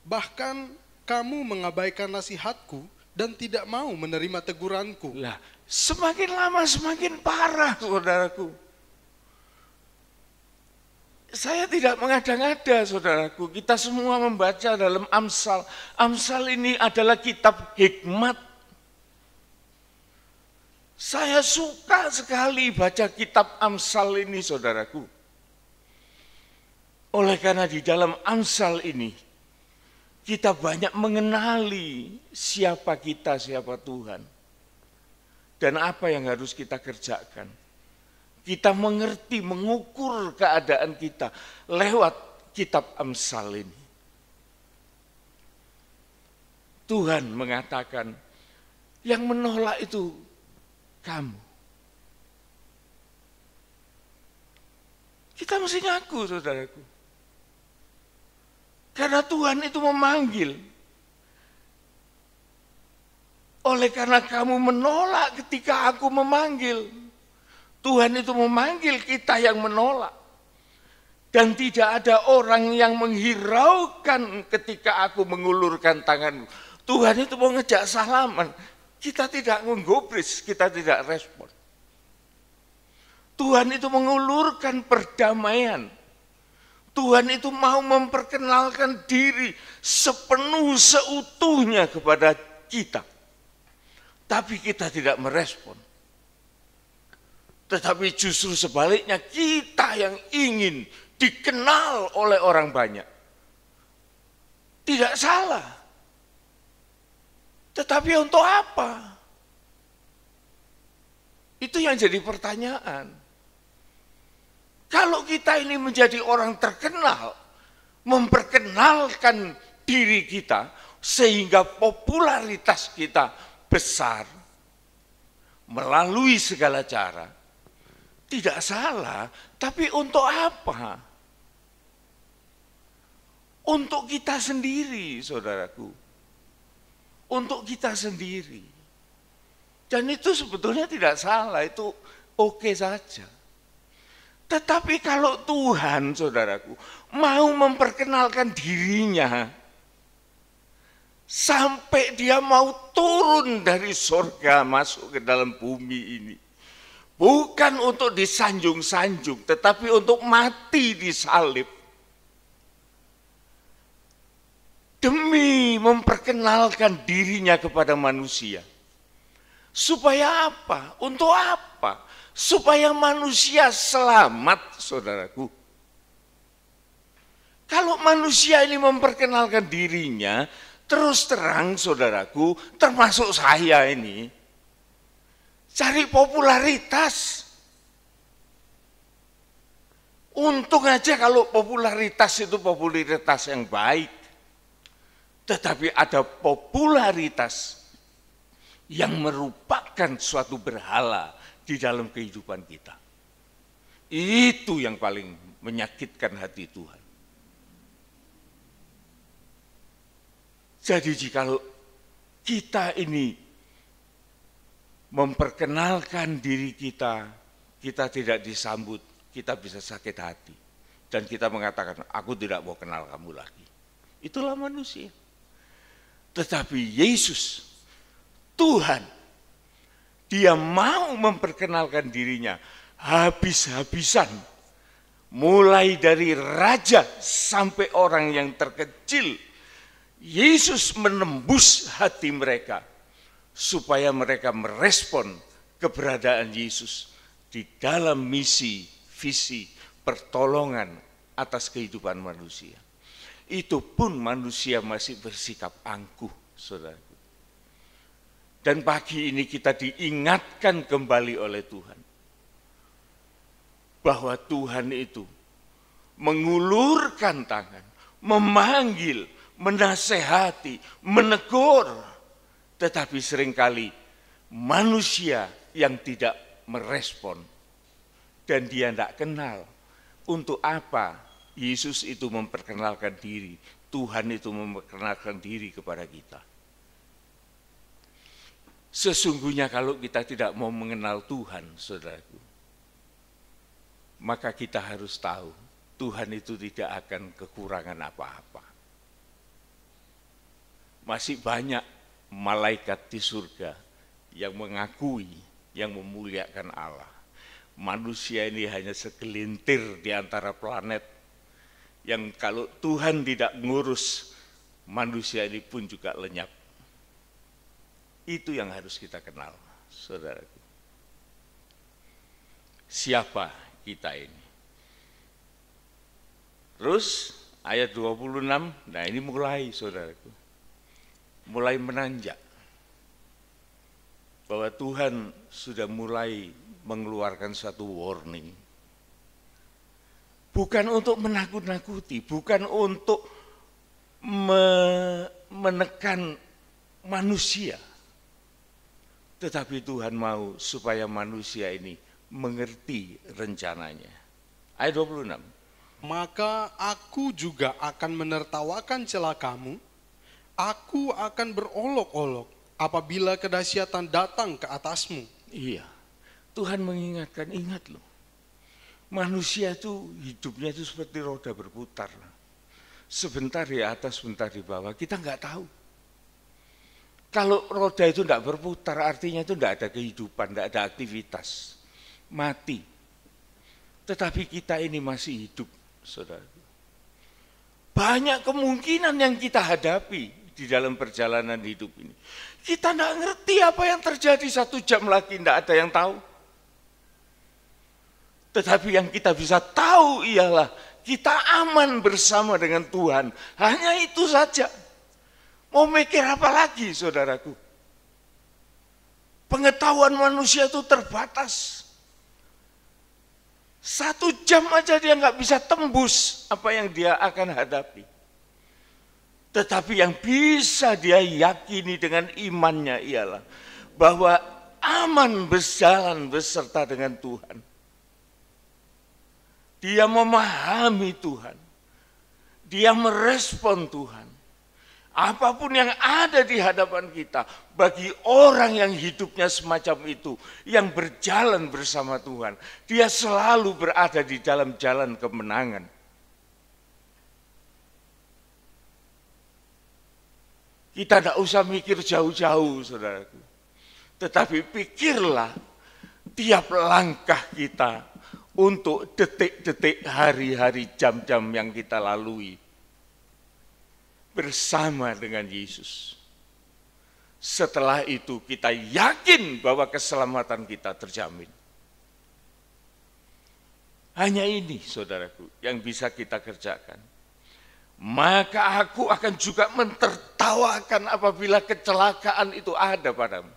bahkan kamu mengabaikan nasihatku dan tidak mau menerima teguranku. Lah, semakin lama semakin parah, saudaraku. Saya tidak mengada-ngada, saudaraku. Kita semua membaca dalam Amsal. Amsal ini adalah kitab hikmat. Saya suka sekali baca kitab Amsal ini, saudaraku. Oleh karena di dalam Amsal ini, kita banyak mengenali siapa kita, siapa Tuhan. Dan apa yang harus kita kerjakan. Kita mengerti, mengukur keadaan kita lewat kitab Amsal ini. Tuhan mengatakan, yang menolak itu kamu. Kita mesti ngaku, saudaraku. Karena Tuhan itu memanggil. Oleh karena kamu menolak ketika aku memanggil. Tuhan itu memanggil kita yang menolak. Dan tidak ada orang yang menghiraukan ketika aku mengulurkan tanganmu. Tuhan itu mau ngejak salaman. Kita tidak menggubris, kita tidak respon. Tuhan itu mengulurkan perdamaian. Tuhan itu mau memperkenalkan diri sepenuh seutuhnya kepada kita. Tapi kita tidak merespon. Tetapi justru sebaliknya kita yang ingin dikenal oleh orang banyak. Tidak salah. Tetapi untuk apa? Itu yang jadi pertanyaan. Kalau kita ini menjadi orang terkenal, memperkenalkan diri kita, sehingga popularitas kita besar, melalui segala cara, tidak salah, tapi untuk apa? Untuk kita sendiri, saudaraku. Untuk kita sendiri. Dan itu sebetulnya tidak salah, itu oke saja. Tetapi kalau Tuhan, saudaraku, mau memperkenalkan dirinya, sampai dia mau turun dari surga masuk ke dalam bumi ini, bukan untuk disanjung-sanjung, tetapi untuk mati di salib, demi memperkenalkan dirinya kepada manusia. Supaya apa? Untuk apa? Supaya manusia selamat, saudaraku. Kalau manusia ini memperkenalkan dirinya, terus terang, saudaraku, termasuk saya ini, cari popularitas. Untung aja kalau popularitas itu popularitas yang baik. Tetapi ada popularitas yang merupakan suatu berhala di dalam kehidupan kita. Itu yang paling menyakitkan hati Tuhan. Jadi jikalau kita ini memperkenalkan diri kita, kita tidak disambut, kita bisa sakit hati. Dan kita mengatakan, aku tidak mau kenal kamu lagi. Itulah manusia. Tetapi Yesus, Tuhan, Dia mau memperkenalkan dirinya habis-habisan. Mulai dari raja sampai orang yang terkecil. Yesus menembus hati mereka supaya mereka merespon keberadaan Yesus di dalam misi, visi, pertolongan atas kehidupan manusia. Itu pun manusia masih bersikap angkuh, saudaraku. Dan pagi ini kita diingatkan kembali oleh Tuhan bahwa Tuhan itu mengulurkan tangan, memanggil, menasehati, menegur, tetapi seringkali manusia yang tidak merespon dan dia tidak kenal untuk apa Yesus itu memperkenalkan diri, Tuhan itu memperkenalkan diri kepada kita. Sesungguhnya kalau kita tidak mau mengenal Tuhan, saudaraku, maka kita harus tahu Tuhan itu tidak akan kekurangan apa-apa. Masih banyak malaikat di surga yang mengakui, yang memuliakan Allah. Manusia ini hanya segelintir di antara planet yang kalau Tuhan tidak ngurus, manusia ini pun juga lenyap. Itu yang harus kita kenal, saudaraku. Siapa kita ini? Terus ayat 26, nah ini mulai, saudaraku. Mulai menanjak bahwa Tuhan sudah mulai mengeluarkan satu warning. Bukan untuk menakut-nakuti, bukan untuk menekan manusia. Tetapi Tuhan mau supaya manusia ini mengerti rencananya. Ayat 26. Maka aku juga akan menertawakan celakamu. Aku akan berolok-olok apabila kedahsyatan datang ke atasmu. Iya, Tuhan mengingatkan, ingat loh. Manusia itu hidupnya itu seperti roda berputar. Sebentar di atas, sebentar di bawah, kita nggak tahu. Kalau roda itu tidak berputar, artinya itu tidak ada kehidupan, tidak ada aktivitas. Mati. Tetapi kita ini masih hidup, saudara. Banyak kemungkinan yang kita hadapi di dalam perjalanan hidup ini. Kita tidak ngerti apa yang terjadi 1 jam lagi, tidak ada yang tahu. Tetapi yang kita bisa tahu ialah kita aman bersama dengan Tuhan. Hanya itu saja. Mau mikir apa lagi, saudaraku? Pengetahuan manusia itu terbatas. 1 jam aja dia nggak bisa tembus apa yang dia akan hadapi. Tetapi yang bisa dia yakini dengan imannya ialah bahwa aman berjalan beserta dengan Tuhan. Dia memahami Tuhan. Dia merespon Tuhan. Apapun yang ada di hadapan kita, bagi orang yang hidupnya semacam itu, yang berjalan bersama Tuhan, dia selalu berada di dalam jalan kemenangan. Kita tidak usah mikir jauh-jauh, saudaraku. Tetapi pikirlah tiap langkah kita untuk detik-detik, hari-hari, jam-jam yang kita lalui bersama dengan Yesus. Setelah itu kita yakin bahwa keselamatan kita terjamin. Hanya ini, saudaraku, yang bisa kita kerjakan. Maka aku akan juga mentertawakan apabila kecelakaan itu ada padamu.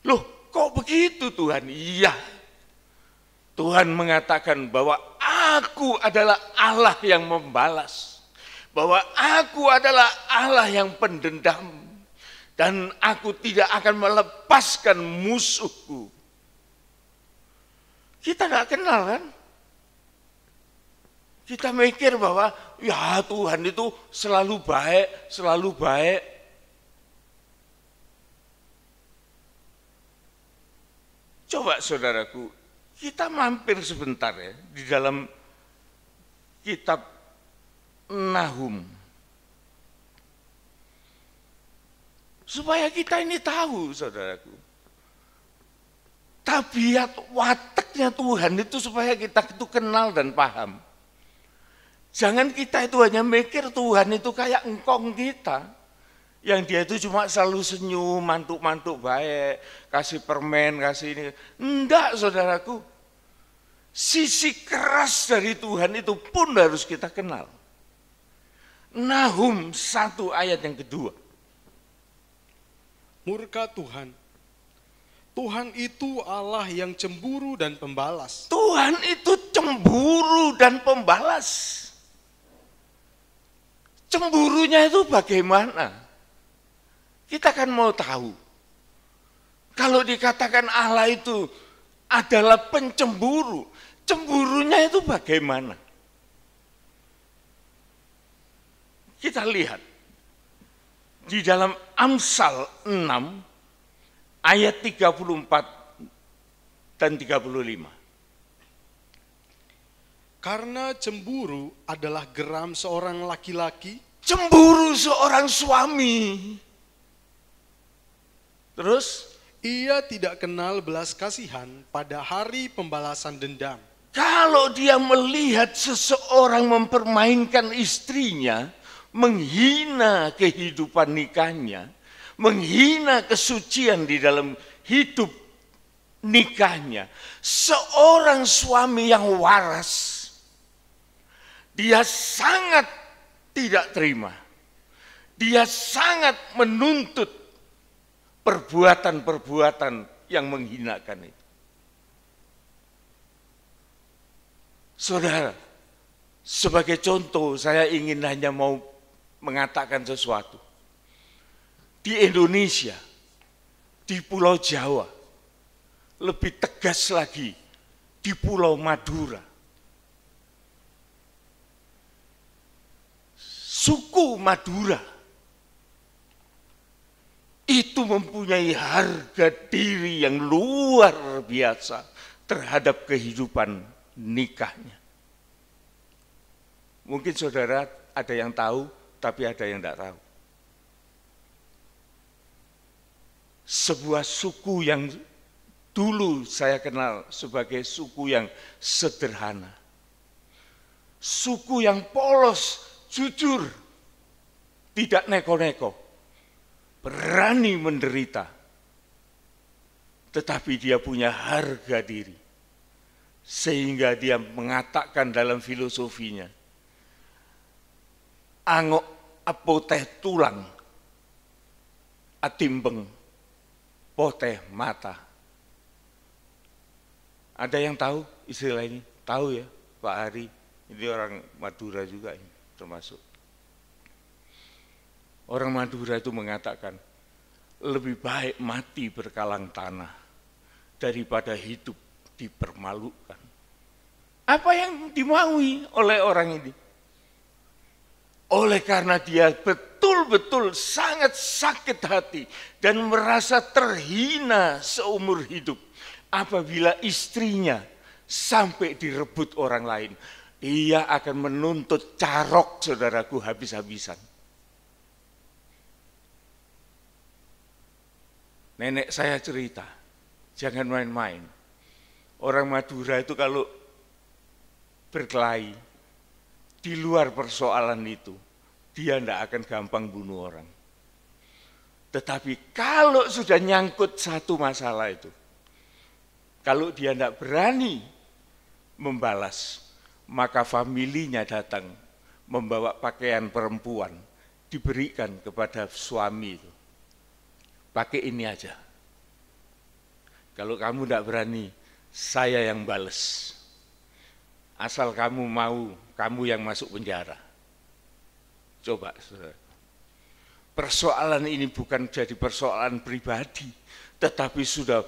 Loh, kok begitu Tuhan? Iya. Tuhan mengatakan bahwa aku adalah Allah yang membalas. Bahwa aku adalah Allah yang pendendam. Dan aku tidak akan melepaskan musuhku Kita nggak kenal kan? Kita mikir bahwa ya Tuhan itu selalu baik, selalu baik. Coba saudaraku, kita mampir sebentar ya di dalam kitab Nahum. Supaya kita ini tahu saudaraku. Tabiat wataknya Tuhan itu supaya kita itu kenal dan paham. Jangan kita itu hanya mikir Tuhan itu kayak engkong kita. Yang dia itu cuma selalu senyum, mantuk-mantuk baik, kasih permen, kasih ini. Enggak saudaraku. Sisi keras dari Tuhan itu pun harus kita kenal. Nahum 1 ayat yang kedua. Murka Tuhan. Tuhan itu Allah yang cemburu dan pembalas. Tuhan itu cemburu dan pembalas. Cemburunya itu bagaimana? Kita kan mau tahu. Kalau dikatakan Allah itu adalah pencemburu, cemburunya itu bagaimana? Kita lihat di dalam Amsal 6 ayat 34 dan 35. Karena cemburu adalah geram seorang laki-laki, Cemburu seorang suami. Terus ia tidak kenal belas kasihan pada hari pembalasan dendam. kalau dia melihat seseorang mempermainkan istrinya, menghina kehidupan nikahnya, menghina kesucian di dalam hidup nikahnya, seorang suami yang waras, dia sangat tidak terima. Dia sangat menuntut perbuatan-perbuatan yang menghinakan itu. Saudara, sebagai contoh saya ingin hanya mau mengatakan sesuatu. Di Indonesia, di Pulau Jawa, lebih tegas lagi di Pulau Madura. Suku Madura itu mempunyai harga diri yang luar biasa terhadap kehidupan nikahnya. Mungkin saudara ada yang tahu, tapi ada yang tidak tahu. Sebuah suku yang dulu saya kenal sebagai suku yang sederhana. Suku yang polos, jujur, tidak neko-neko, berani menderita, tetapi dia punya harga diri. Sehingga dia mengatakan dalam filosofinya, angok apoteh tulang, atimbeng poteh mata. Ada yang tahu istilah ini? Tahu ya Pak Hari, ini orang Madura juga ini termasuk. Orang Madura itu mengatakan, lebih baik mati berkalang tanah daripada hidup dipermalukan. Apa yang dimaui oleh orang ini? Oleh karena dia betul-betul sangat sakit hati dan merasa terhina seumur hidup apabila istrinya sampai direbut orang lain. Dia akan menuntut carok, saudaraku, habis-habisan. Nenek saya cerita, jangan main-main. Orang Madura itu kalau berkelahi, di luar persoalan itu, dia tidak akan gampang bunuh orang. Tetapi kalau sudah nyangkut satu masalah itu, kalau dia tidak berani membalas, maka familinya datang membawa pakaian perempuan, diberikan kepada suami itu. Pakai ini aja. Kalau kamu tidak berani, saya yang balas. Asal kamu mau, kamu yang masuk penjara. Coba, saudara. Persoalan ini bukan jadi persoalan pribadi, tetapi sudah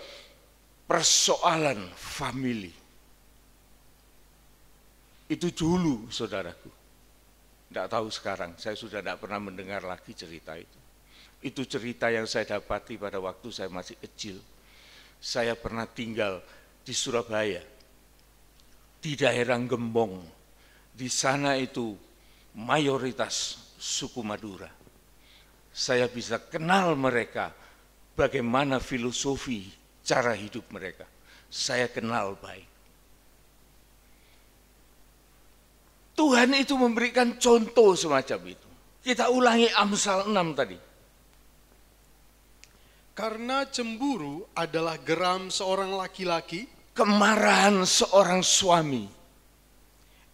persoalan famili. Itu dulu, saudaraku. Tidak tahu sekarang, saya sudah tidak pernah mendengar lagi cerita itu. Itu cerita yang saya dapati pada waktu saya masih kecil. Saya pernah tinggal di Surabaya, di daerah Gembong. Di sana itu mayoritas suku Madura. Saya bisa kenal mereka, bagaimana filosofi, cara hidup mereka. Saya kenal baik. Tuhan itu memberikan contoh semacam itu. Kita ulangi Amsal 6 tadi. Karena cemburu adalah geram seorang laki-laki, Kemarahan seorang suami.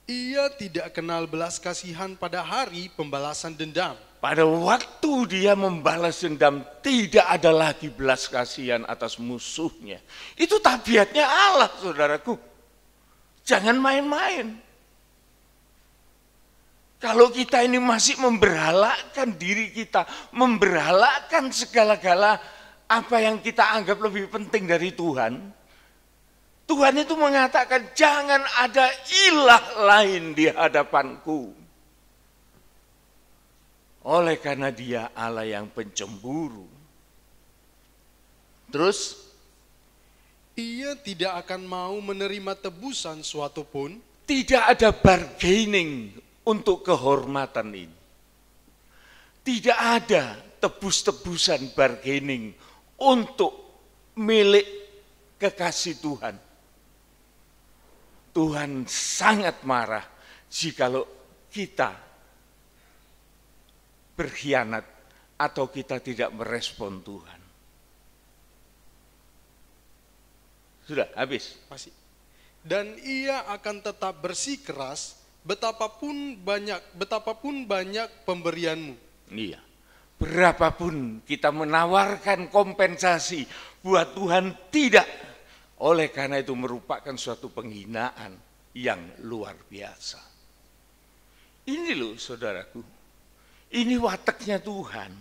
ia tidak kenal belas kasihan pada hari pembalasan dendam. Pada waktu dia membalas dendam, tidak ada lagi belas kasihan atas musuhnya. Itu tabiatnya Allah, saudaraku. Jangan main-main. Kalau kita ini masih memberhalakan diri kita, memberhalakan segala-gala apa yang kita anggap lebih penting dari Tuhan, Tuhan itu mengatakan jangan ada ilah lain di hadapanku. Oleh karena dia Allah yang pencemburu. Terus, Ia tidak akan mau menerima tebusan suatu pun, tidak ada bargaining untuk kehormatan ini. Tidak ada tebus-tebusan bargaining untuk milik kekasih Tuhan. Tuhan sangat marah jikalau kita berkhianat atau kita tidak merespon Tuhan. Sudah habis. masih. Dan ia akan tetap bersikeras betapapun banyak pemberianmu. Iya. Berapapun kita menawarkan kompensasi buat Tuhan, tidak. Oleh karena itu merupakan suatu penghinaan yang luar biasa. Ini loh saudaraku, ini wataknya Tuhan.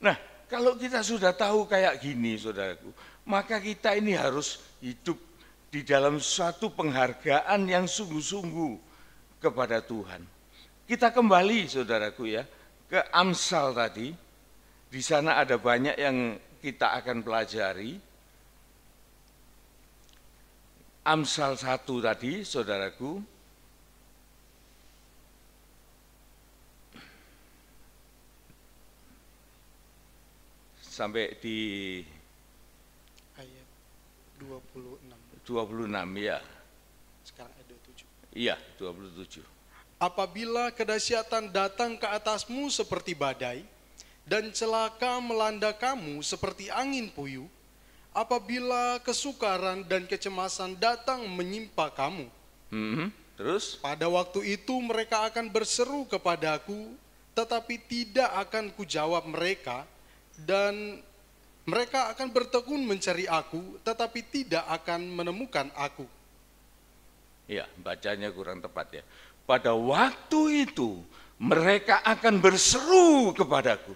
Nah, kalau kita sudah tahu kayak gini saudaraku, maka kita ini harus hidup di dalam suatu penghargaan yang sungguh-sungguh kepada Tuhan. Kita kembali saudaraku ya, ke Amsal tadi. Di sana ada banyak yang kita akan pelajari. Amsal 1 tadi saudaraku. Sampai di Ayat 26. 26 ya. Sekarang ayat 27. Iya, 27. Apabila kedahsyatan datang ke atasmu seperti badai, dan celaka melanda kamu seperti angin puyuh, apabila kesukaran dan kecemasan datang menimpa kamu, Terus? pada waktu itu mereka akan berseru kepadaku, tetapi tidak akan kujawab mereka, dan mereka akan bertekun mencari aku, tetapi tidak akan menemukan aku. Ya, bacanya kurang tepat ya. Pada waktu itu mereka akan berseru kepadaku,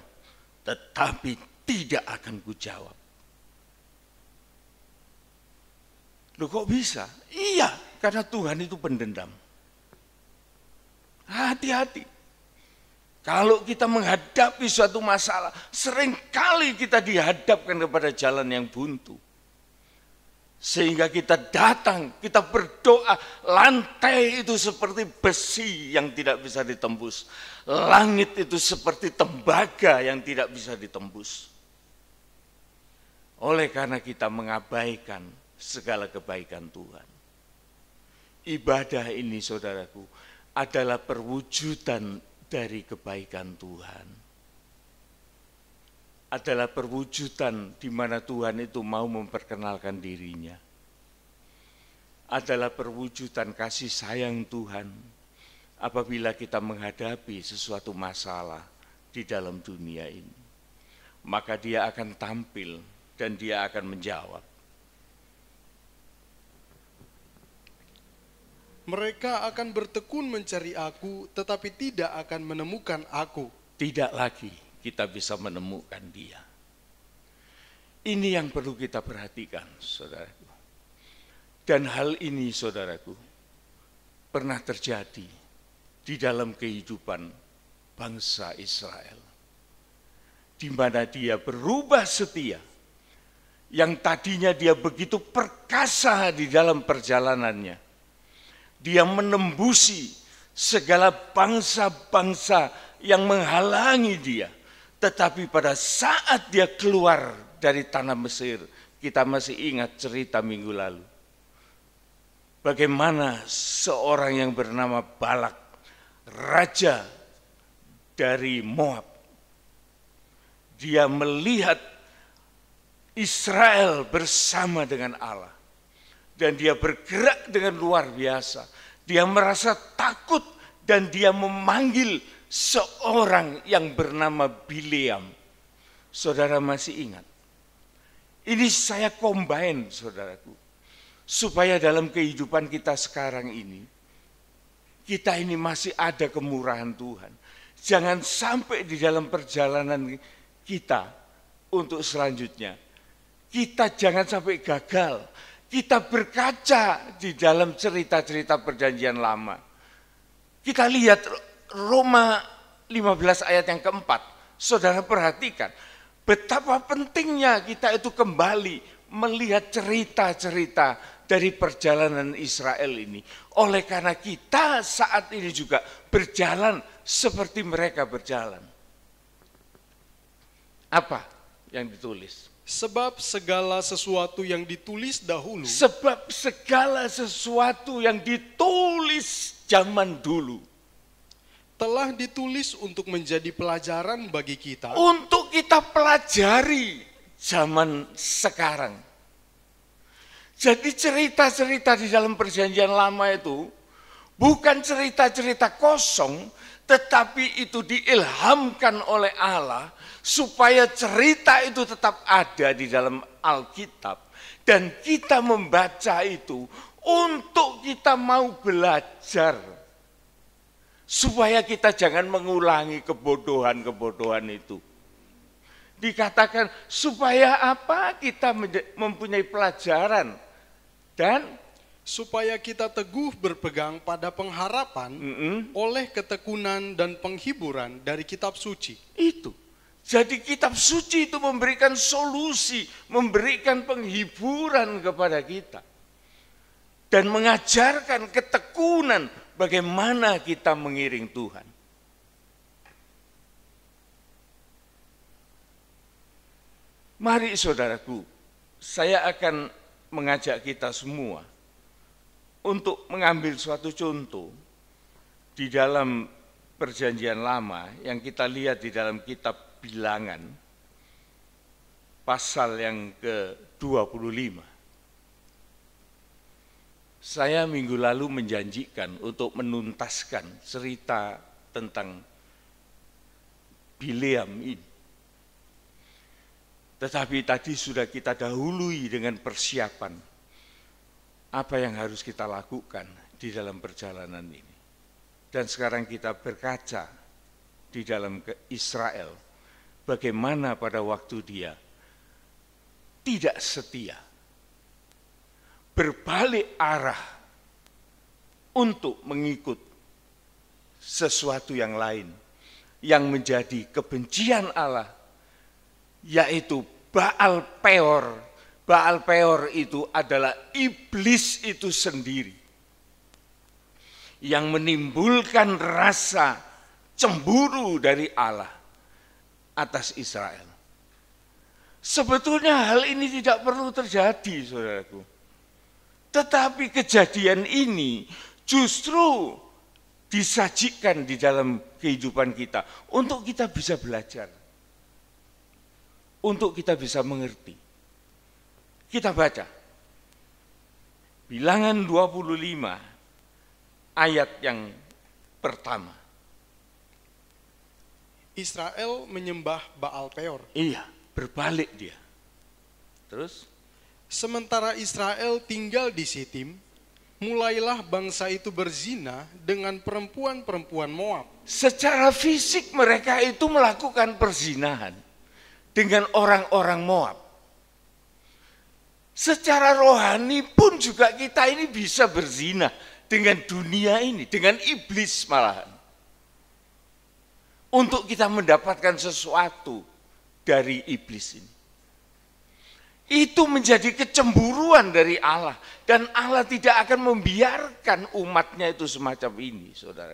tetapi tidak akan kujawab. Loh kok bisa? Iya, karena Tuhan itu pendendam. Hati-hati. Kalau kita menghadapi suatu masalah, seringkali kita dihadapkan kepada jalan yang buntu. Sehingga kita datang, kita berdoa, lantai itu seperti besi yang tidak bisa ditembus. Langit itu seperti tembaga yang tidak bisa ditembus. Oleh karena kita mengabaikan segala kebaikan Tuhan. Ibadah ini saudaraku adalah perwujudan dari kebaikan Tuhan. Adalah perwujudan di mana Tuhan itu mau memperkenalkan dirinya. Adalah perwujudan kasih sayang Tuhan apabila kita menghadapi sesuatu masalah di dalam dunia ini. Maka dia akan tampil dan dia akan menjawab. Mereka akan bertekun mencari aku, tetapi tidak akan menemukan aku. Tidak lagi kita bisa menemukan dia. Ini yang perlu kita perhatikan, saudaraku. Dan hal ini, saudaraku, pernah terjadi di dalam kehidupan bangsa Israel, di mana dia berubah setia, yang tadinya dia begitu perkasa di dalam perjalanannya. Dia menembusi segala bangsa-bangsa yang menghalangi dia. Tetapi pada saat dia keluar dari tanah Mesir, kita masih ingat cerita minggu lalu. Bagaimana seorang yang bernama Balak, raja dari Moab, dia melihat Israel bersama dengan Allah. Dan dia bergerak dengan luar biasa. Dia merasa takut dan dia memanggil seorang yang bernama Bileam. Saudara masih ingat? Ini saya combine, saudaraku. Supaya dalam kehidupan kita sekarang ini, kita ini masih ada kemurahan Tuhan. Jangan sampai di dalam perjalanan kita untuk selanjutnya, kita jangan sampai gagal. Kita berkaca di dalam cerita-cerita perjanjian lama. Kita lihat Roma 15 ayat yang keempat. Saudara perhatikan betapa pentingnya kita itu kembali melihat cerita-cerita dari perjalanan Israel ini. Oleh karena kita saat ini juga berjalan seperti mereka berjalan. Apa yang ditulis? Sebab segala sesuatu yang ditulis dahulu. Sebab segala sesuatu yang ditulis zaman dulu Telah ditulis untuk menjadi pelajaran bagi kita. untuk kita pelajari zaman sekarang. Jadi cerita-cerita di dalam perjanjian lama itu bukan cerita-cerita kosong, tetapi itu diilhamkan oleh Allah supaya cerita itu tetap ada di dalam Alkitab. Dan kita membaca itu untuk kita mau belajar. Supaya kita jangan mengulangi kebodohan-kebodohan itu. Dikatakan supaya apa? Kita mempunyai pelajaran. Dan supaya kita teguh berpegang pada pengharapan oleh ketekunan dan penghiburan dari kitab suci. itu. Jadi kitab suci itu memberikan solusi, memberikan penghiburan kepada kita. Dan mengajarkan ketekunan bagaimana kita mengiring Tuhan. Mari saudaraku, saya akan mengajak kita semua untuk mengambil suatu contoh di dalam perjanjian lama yang kita lihat di dalam kitab Bilangan, pasal yang ke-25. Saya minggu lalu menjanjikan untuk menuntaskan cerita tentang Bileam ini. Tetapi tadi sudah kita dahului dengan persiapan apa yang harus kita lakukan di dalam perjalanan ini. Dan sekarang kita berkaca di dalam Israel, bagaimana pada waktu dia tidak setia, berbalik arah untuk mengikut sesuatu yang lain yang menjadi kebencian Allah, yaitu Baal Peor. Baal Peor itu adalah iblis itu sendiri yang menimbulkan rasa cemburu dari Allah atas Israel. Sebetulnya hal ini tidak perlu terjadi, saudaraku. Tetapi kejadian ini justru disajikan di dalam kehidupan kita untuk kita bisa belajar, untuk kita bisa mengerti. Kita baca Bilangan 25 ayat yang pertama. Israel menyembah Baal Peor. Iya, berbalik dia. Terus? Sementara Israel tinggal di Sitim, mulailah bangsa itu berzina dengan perempuan-perempuan Moab. Secara fisik mereka itu melakukan perzinahan dengan orang-orang Moab. Secara rohani pun juga kita ini bisa berzina dengan dunia ini, dengan iblis malahan. Untuk kita mendapatkan sesuatu dari iblis ini. Itu menjadi kecemburuan dari Allah. Dan Allah tidak akan membiarkan umatnya itu semacam ini, saudara.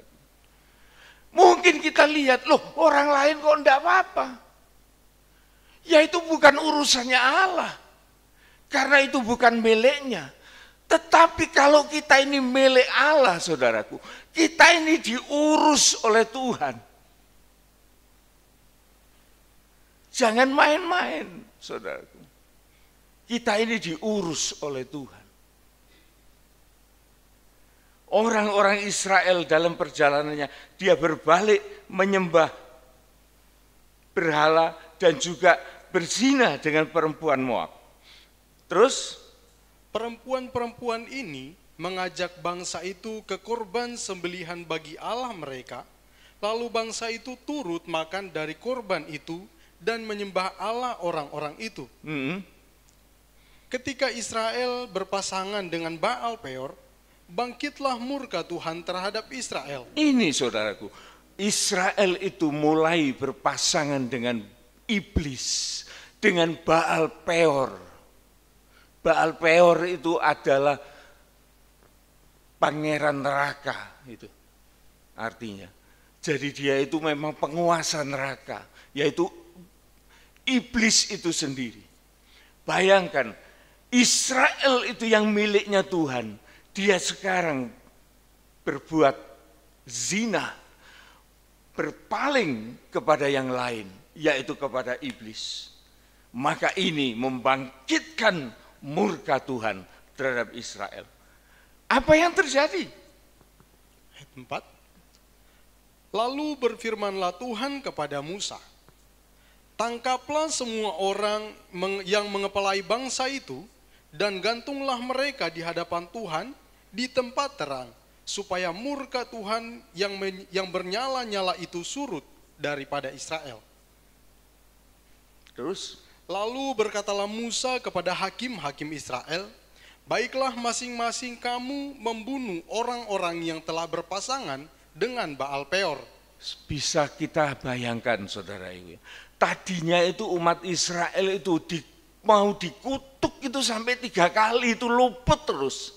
Mungkin kita lihat, loh orang lain kok enggak apa-apa. Ya itu bukan urusannya Allah. Karena itu bukan miliknya. Tetapi kalau kita ini milik Allah, saudaraku, kita ini diurus oleh Tuhan. Jangan main-main, saudaraku. Kita ini diurus oleh Tuhan. Orang-orang Israel dalam perjalanannya, dia berbalik menyembah berhala dan juga berzina dengan perempuan Moab. Terus perempuan-perempuan ini mengajak bangsa itu ke korban sembelihan bagi Allah mereka, lalu bangsa itu turut makan dari korban itu dan menyembah Allah orang-orang itu. Ketika Israel berpasangan dengan Baal Peor, bangkitlah murka Tuhan terhadap Israel. Ini saudaraku, Israel itu mulai berpasangan dengan iblis, dengan Baal Peor. Baal Peor itu adalah pangeran neraka, itu artinya. Jadi dia itu memang penguasa neraka, yaitu iblis itu sendiri. Bayangkan, Israel itu yang miliknya Tuhan, dia sekarang berbuat zina, berpaling kepada yang lain, yaitu kepada iblis. Maka ini membangkitkan murka Tuhan terhadap Israel. Apa yang terjadi? Ayat 4. Lalu berfirmanlah Tuhan kepada Musa, tangkaplah semua orang yang mengepalai bangsa itu, dan gantunglah mereka di hadapan Tuhan di tempat terang, supaya murka Tuhan yang bernyala-nyala itu surut daripada Israel. Terus? Lalu berkatalah Musa kepada hakim-hakim Israel, baiklah masing-masing kamu membunuh orang-orang yang telah berpasangan dengan Baal Peor. Bisa kita bayangkan saudara ibu, tadinya itu umat Israel itu mau dikutuk itu sampai 3 kali, itu luput terus.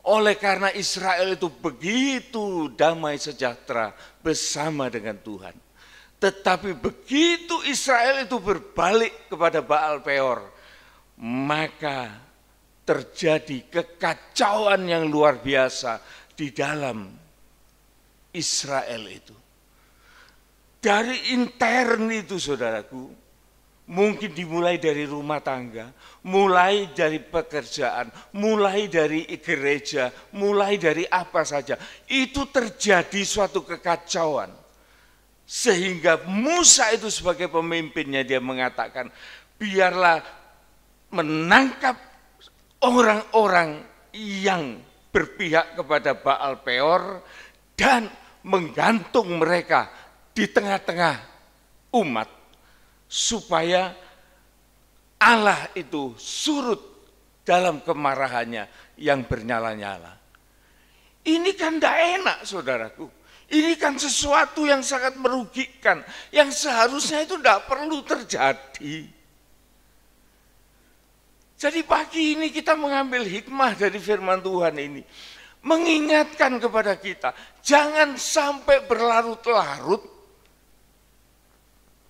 Oleh karena Israel itu begitu damai sejahtera bersama dengan Tuhan. Tetapi begitu Israel itu berbalik kepada Baal Peor, maka terjadi kekacauan yang luar biasa di dalam Israel itu. Dari intern itu saudaraku, mungkin dimulai dari rumah tangga, mulai dari pekerjaan, mulai dari gereja, mulai dari apa saja. Itu terjadi suatu kekacauan. Sehingga Musa itu sebagai pemimpinnya dia mengatakan, biarlah menangkap orang-orang yang berpihak kepada Baal Peor dan menggantung mereka di tengah-tengah umat. Supaya Allah itu surut dalam kemarahannya yang bernyala-nyala. Ini kan tidak enak saudaraku. Ini kan sesuatu yang sangat merugikan. Yang seharusnya itu tidak perlu terjadi. Jadi pagi ini kita mengambil hikmah dari firman Tuhan ini. Mengingatkan kepada kita. Jangan sampai berlarut-larut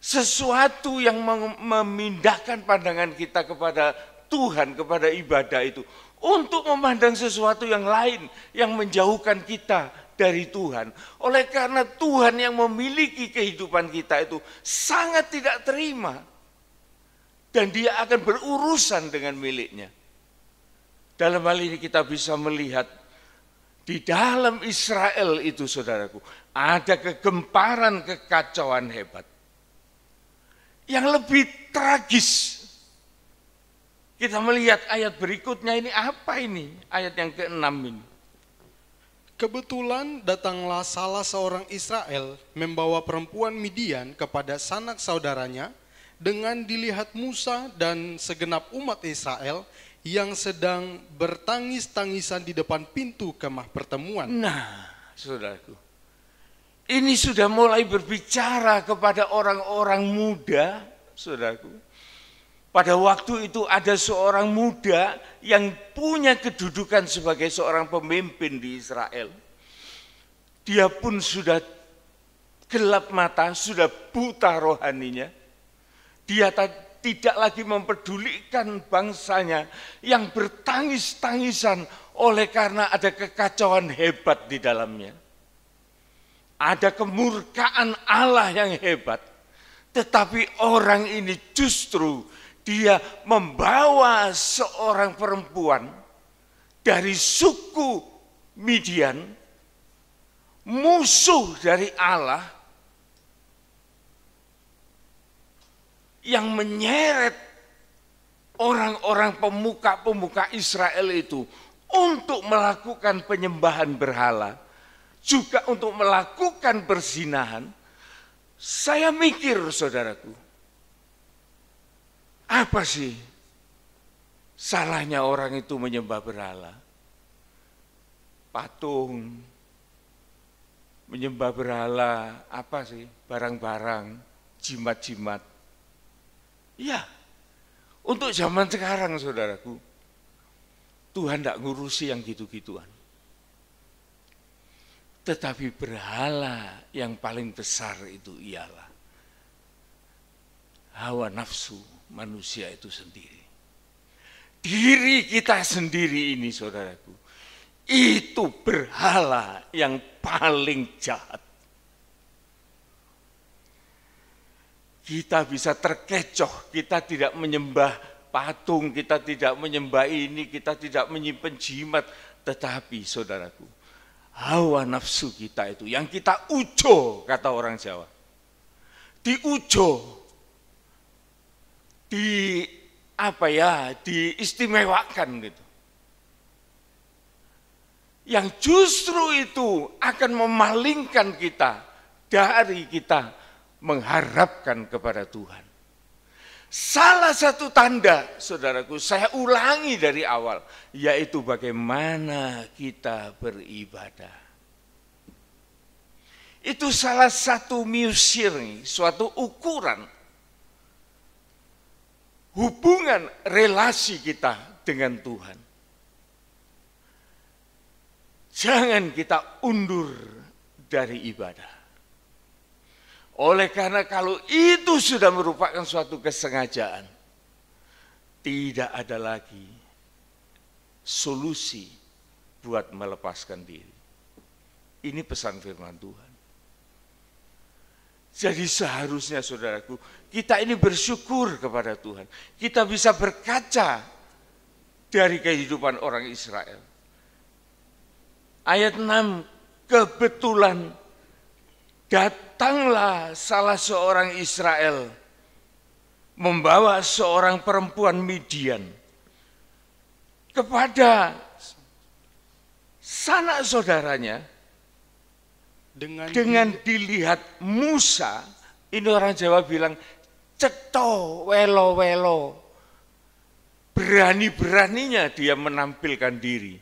sesuatu yang memindahkan pandangan kita kepada Tuhan, kepada ibadah itu, untuk memandang sesuatu yang lain yang menjauhkan kita dari Tuhan. Oleh karena Tuhan yang memiliki kehidupan kita itu sangat tidak terima, dan dia akan berurusan dengan miliknya. Dalam hal ini kita bisa melihat di dalam Israel itu saudaraku, ada kegemparan, kekacauan hebat. Yang lebih tragis, kita melihat ayat berikutnya ini, apa ini? Ayat yang ke-6 ini. Kebetulan datanglah salah seorang Israel membawa perempuan Midian kepada sanak saudaranya, dengan dilihat Musa dan segenap umat Israel yang sedang bertangis-tangisan di depan pintu kemah pertemuan. Nah, saudaraku, ini sudah mulai berbicara kepada orang-orang muda, saudaraku. Pada waktu itu ada seorang muda yang punya kedudukan sebagai seorang pemimpin di Israel. Dia pun sudah gelap mata, sudah buta rohaninya. Dia tidak lagi mempedulikan bangsanya yang bertangis-tangisan oleh karena ada kekacauan hebat di dalamnya. Ada kemurkaan Allah yang hebat, tetapi orang ini justru dia membawa seorang perempuan dari suku Midian, musuh dari Allah, yang menyeret orang-orang pemuka-pemuka Israel itu untuk melakukan penyembahan berhala, juga untuk melakukan perzinahan. Saya mikir, saudaraku, apa sih salahnya orang itu menyembah berhala? Patung, menyembah berhala, apa sih? Barang-barang, jimat-jimat. Ya, untuk zaman sekarang, saudaraku, Tuhan tidak ngurusi yang gitu-gituan. Tetapi berhala yang paling besar itu ialah hawa nafsu manusia itu sendiri. Diri kita sendiri ini, saudaraku, itu berhala yang paling jahat. Kita bisa terkecoh, kita tidak menyembah patung, kita tidak menyembah ini, kita tidak menyimpan jimat. Tetapi, saudaraku, hawa nafsu kita itu yang kita ujo, kata orang Jawa. Diujo, diistimewakan gitu. Yang justru itu akan memalingkan kita dari kita mengharapkan kepada Tuhan. Salah satu tanda, saudaraku, saya ulangi dari awal, yaitu bagaimana kita beribadah. Itu salah satu measure, suatu ukuran hubungan relasi kita dengan Tuhan. Jangan kita undur dari ibadah. Oleh karena kalau itu sudah merupakan suatu kesengajaan, tidak ada lagi solusi buat melepaskan diri. Ini pesan firman Tuhan. Jadi seharusnya, saudaraku, kita ini bersyukur kepada Tuhan. Kita bisa berkaca dari kehidupan orang Israel. Ayat 6, kebetulan datanglah salah seorang Israel membawa seorang perempuan Midian kepada sanak saudaranya. Dengan dilihat Musa, ini orang Jawa bilang ceto welo-welo, berani-beraninya dia menampilkan diri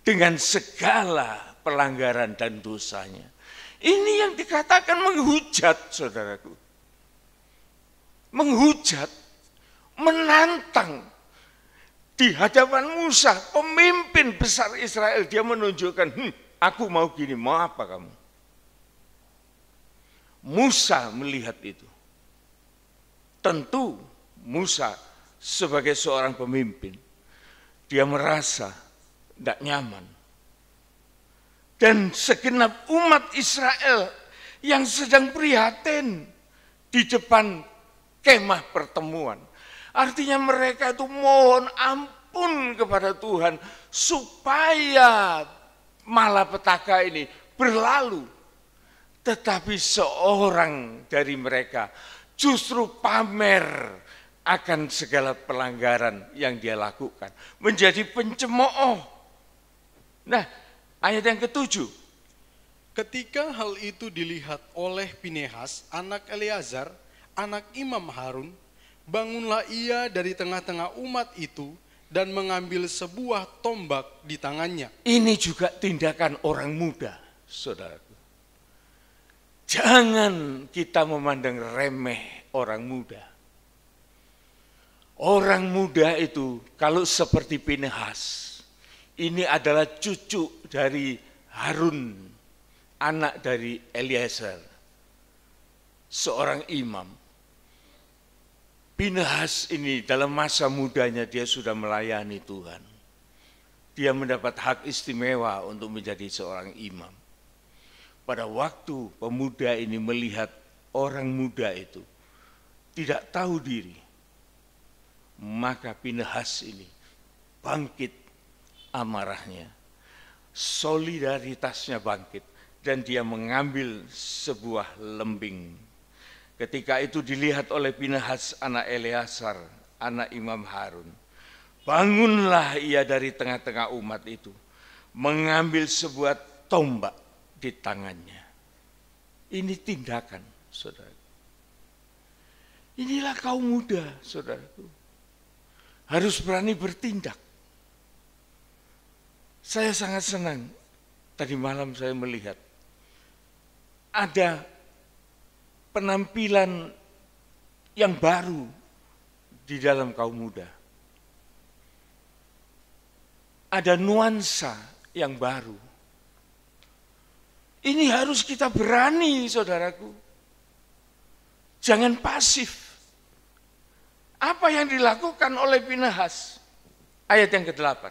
dengan segala pelanggaran dan dosanya. Ini yang dikatakan menghujat, saudaraku. Menghujat, menantang. Di hadapan Musa, pemimpin besar Israel, dia menunjukkan, aku mau gini, mau apa kamu? Musa melihat itu. Tentu Musa sebagai seorang pemimpin, dia merasa tidak nyaman. Dan segenap umat Israel yang sedang prihatin di depan kemah pertemuan. Artinya mereka itu mohon ampun kepada Tuhan supaya malapetaka ini berlalu. Tetapi seorang dari mereka justru pamer akan segala pelanggaran yang dia lakukan. Menjadi pencemooh. Nah, ayat yang ke-7. Ketika hal itu dilihat oleh Pinehas, anak Eleazar, anak Imam Harun, Bangunlah ia dari tengah-tengah umat itu dan mengambil sebuah tombak di tangannya. Ini juga tindakan orang muda, saudaraku. Jangan kita memandang remeh orang muda. Orang muda itu kalau seperti Pinehas, ini adalah cucu dari Harun, anak dari Eliezer, seorang imam. Pinehas ini dalam masa mudanya dia sudah melayani Tuhan. Dia mendapat hak istimewa untuk menjadi seorang imam. Pada waktu pemuda ini melihat orang muda itu tidak tahu diri, maka Pinehas ini bangkit amarahnya, solidaritasnya bangkit, dan dia mengambil sebuah lembing. Ketika itu dilihat oleh Pinehas anak Eleazar, anak Imam Harun. Bangunlah ia dari tengah-tengah umat itu, mengambil sebuah tombak di tangannya. Ini tindakan, saudara. Inilah kaum muda, saudaraku. Harus berani bertindak. Saya sangat senang, tadi malam saya melihat ada penampilan yang baru di dalam kaum muda. Ada nuansa yang baru. Ini harus kita berani, saudaraku. Jangan pasif. Apa yang dilakukan oleh Pinehas? Ayat yang ke-8.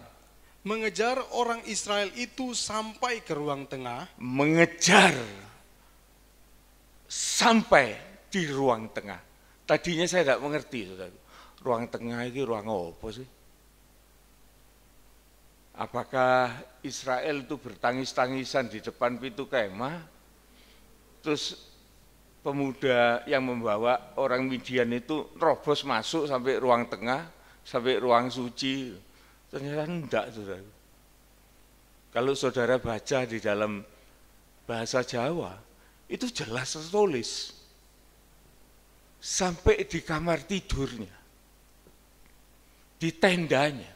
Mengejar orang Israel itu sampai ke ruang tengah. Mengejar sampai di ruang tengah. Tadinya saya tidak mengerti, saudara. Ruang tengah itu ruang apa sih? Apakah Israel itu bertangis-tangisan di depan pintu kemah? Terus pemuda yang membawa orang Midian itu nerobos masuk sampai ruang tengah, sampai ruang suci. Ternyata enggak, saudara. Kalau saudara baca di dalam bahasa Jawa, itu jelas tertulis sampai di kamar tidurnya, di tendanya.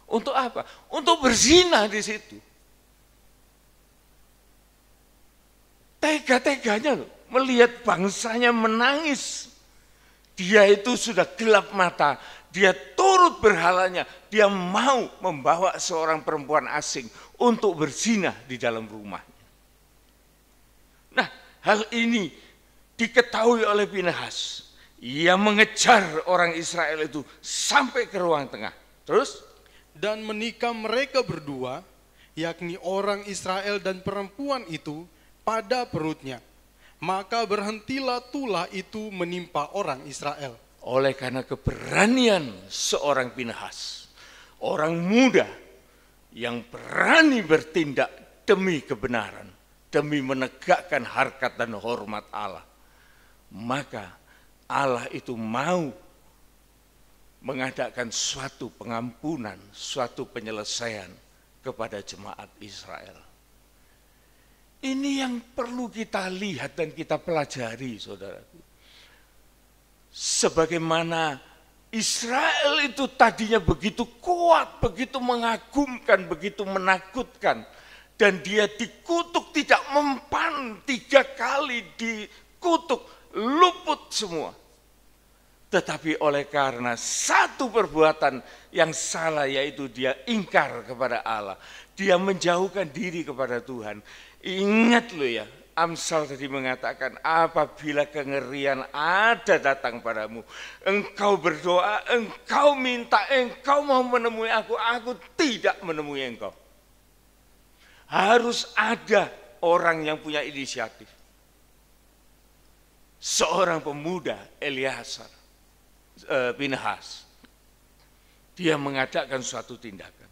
Untuk apa? Untuk berzina di situ. Tega-teganya loh, melihat bangsanya menangis. Dia itu sudah gelap mata, dia turut berhalanya, dia mau membawa seorang perempuan asing untuk berzina di dalam rumahnya. Nah, hal ini diketahui oleh Pinehas. Ia mengejar orang Israel itu sampai ke ruang tengah. Terus? Dan menikah mereka berdua, yakni orang Israel dan perempuan itu, pada perutnya. Maka berhentilah tulah itu menimpa orang Israel. Oleh karena keberanian seorang Pinehas, orang muda yang berani bertindak demi kebenaran, demi menegakkan harkat dan hormat Allah, maka Allah itu mau mengadakan suatu pengampunan, suatu penyelesaian kepada jemaat Israel. Ini yang perlu kita lihat dan kita pelajari, saudaraku. Sebagaimana Israel itu tadinya begitu kuat, begitu mengagumkan, begitu menakutkan. Dan dia dikutuk tidak mempan, 3 kali dikutuk, luput semua. Tetapi oleh karena satu perbuatan yang salah, yaitu dia ingkar kepada Allah. Dia menjauhkan diri kepada Tuhan. Ingat loh ya, Amsal tadi mengatakan, apabila kengerian ada datang padamu, engkau berdoa, engkau minta, engkau mau menemui aku tidak menemui engkau. Harus ada orang yang punya inisiatif. Seorang pemuda, Pinehas, dia mengadakan suatu tindakan.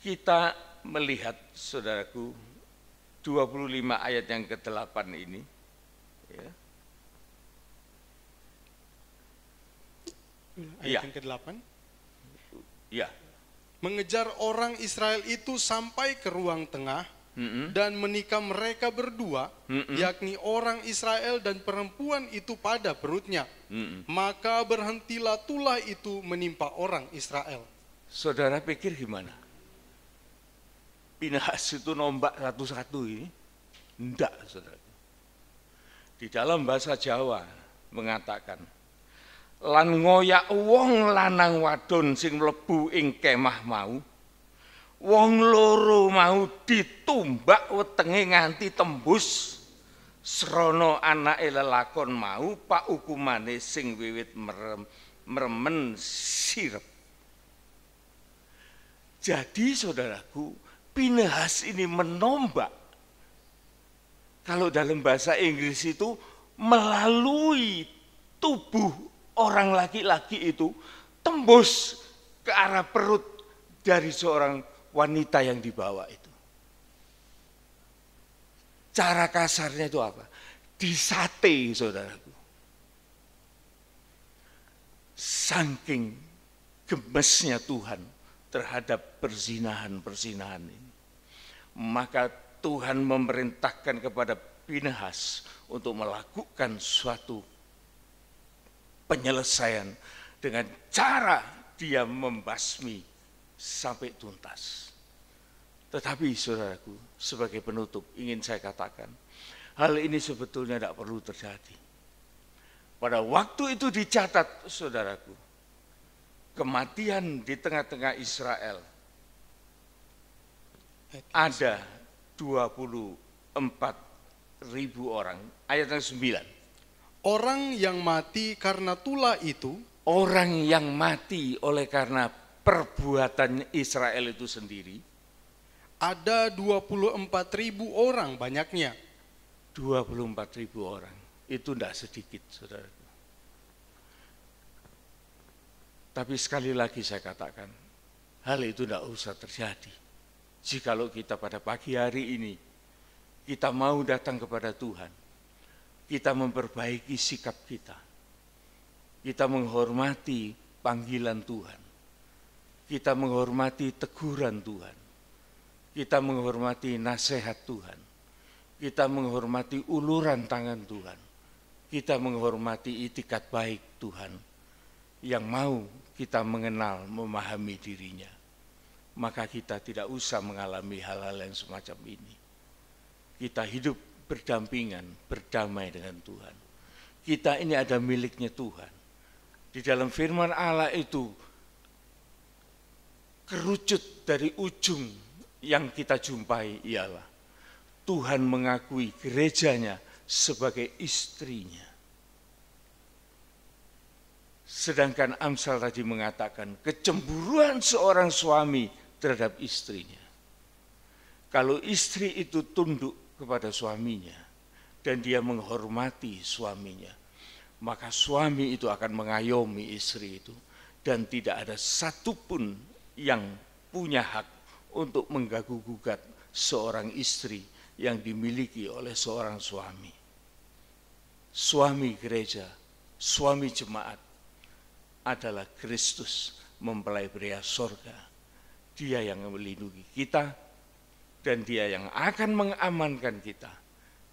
Kita melihat, saudaraku, 25 ayat yang ke-8 ini, ya. Ayat yang ke-8. Ya. Mengejar orang Israel itu sampai ke ruang tengah, dan menikah mereka berdua, yakni orang Israel dan perempuan itu pada perutnya, maka berhentilah tulah itu menimpa orang Israel. Saudara pikir gimana? Pinhas itu nombak satu-satu ini? Enggak, saudara. Di dalam bahasa Jawa mengatakan, lan ngoyak wong lanang wadon sing mlebu ing kemah mau, wong loro mau ditumbak wetenge nganti tembus, srana anake lelakon mau paukumane sing wiwit meremen sirep. Jadi saudaraku, Pinhas ini menombak, kalau dalam bahasa Inggris itu melalui tubuh orang laki-laki itu tembus ke arah perut dari seorang wanita yang dibawa itu. Cara kasarnya itu apa? Disate, saudaraku. Saking gemesnya Tuhan terhadap perzinahan ini, maka Tuhan memerintahkan kepada Pinhas untuk melakukan suatu penyelesaian dengan cara dia membasmi sampai tuntas. Tetapi saudaraku, sebagai penutup ingin saya katakan, hal ini sebetulnya tidak perlu terjadi. Pada waktu itu dicatat, saudaraku, kematian di tengah-tengah Israel ada 24.000 orang. Ayat yang 9. Orang yang mati karena tulah itu, orang yang mati oleh karena perbuatan Israel itu sendiri, ada 24.000 orang banyaknya. 24.000 orang, itu tidak sedikit, saudaraku. Tapi sekali lagi saya katakan, hal itu tidak usah terjadi. Jikalau kita pada pagi hari ini, kita mau datang kepada Tuhan, kita memperbaiki sikap kita menghormati panggilan Tuhan, kita menghormati teguran Tuhan, kita menghormati nasihat Tuhan, kita menghormati uluran tangan Tuhan, kita menghormati itikat baik Tuhan, yang mau kita mengenal, memahami dirinya, maka kita tidak usah mengalami hal-hal yang semacam ini. Kita hidup berdampingan, berdamai dengan Tuhan. Kita ini ada miliknya Tuhan. Di dalam firman Allah itu, kerucut dari ujung yang kita jumpai ialah Tuhan mengakui gerejanya sebagai istrinya. Sedangkan Amsal tadi mengatakan kecemburuan seorang suami terhadap istrinya. Kalau istri itu tunduk kepada suaminya dan dia menghormati suaminya, maka suami itu akan mengayomi istri itu dan tidak ada satupun yang punya hak untuk mengganggu-gugat seorang istri yang dimiliki oleh seorang suami. Suami gereja, suami jemaat adalah Kristus, mempelai pria sorga. Dia yang melindungi kita dan dia yang akan mengamankan kita.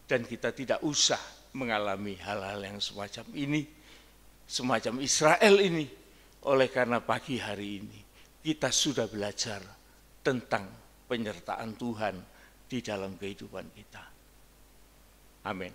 Dan kita tidak usah mengalami hal-hal yang semacam ini, semacam Israel ini. Oleh karena pagi hari ini kita sudah belajar tentang penyertaan Tuhan di dalam kehidupan kita. Amin.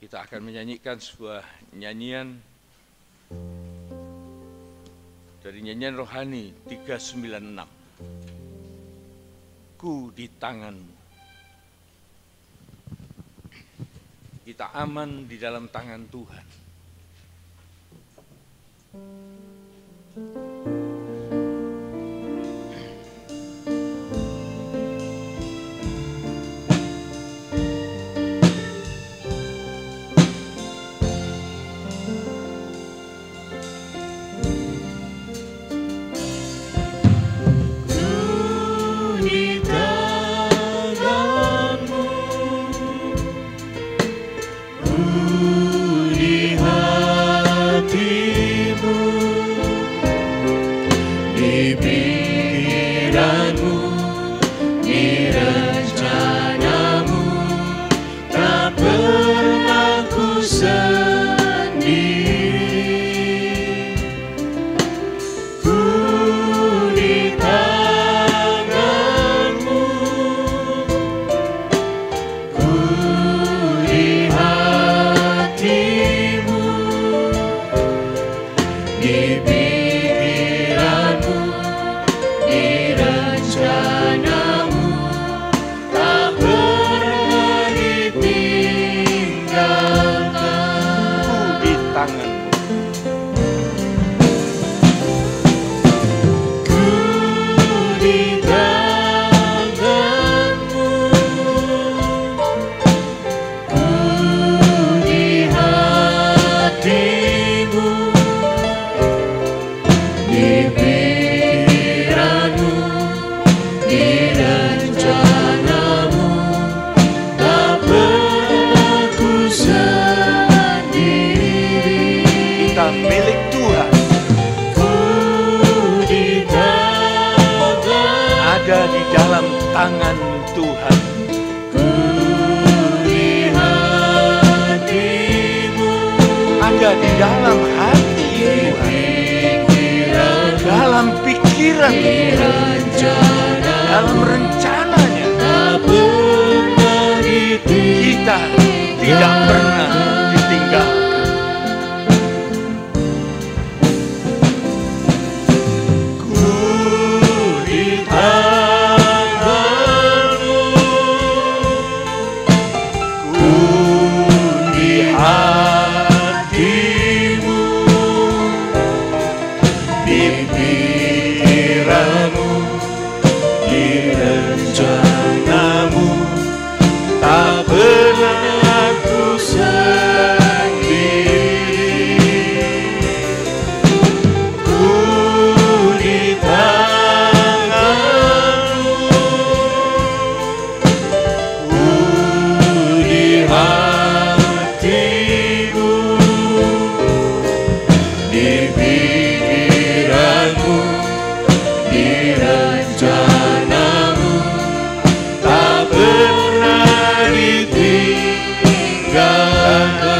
Kita akan menyanyikan sebuah nyanyian dari nyanyian rohani 396. Ku di tanganmu. Kita aman di dalam tangan Tuhan. Ku di tanganmu. di pikiranmu, di rencanamu, tak pernah ditinggalkan. Di tanganmu. Tangan Tuhan. Ku di hatimu, Ada di dalam hati Tuhan, dalam pikiran, dalam rencananya. Kita tidak pernah ditinggalkan.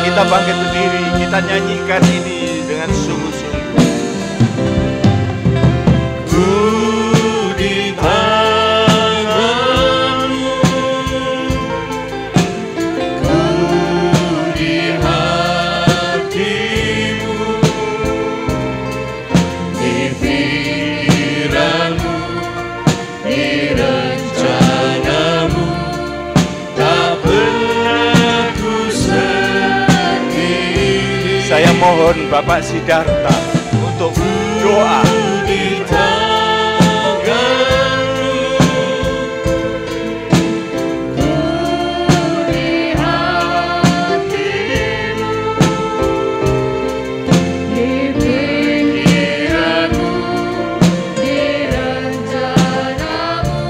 Kita bangkit berdiri, kita nyanyikan ini dengan sungguh-sungguh. Ku di tanganmu, ku di hatimu, di pikiranmu, di rencanamu, tak pernah ku sendiri. Saya mohon Bapak Sidarta untuk doa. Di tanganmu, ku di hatimu, di pikiranmu, di rencanamu,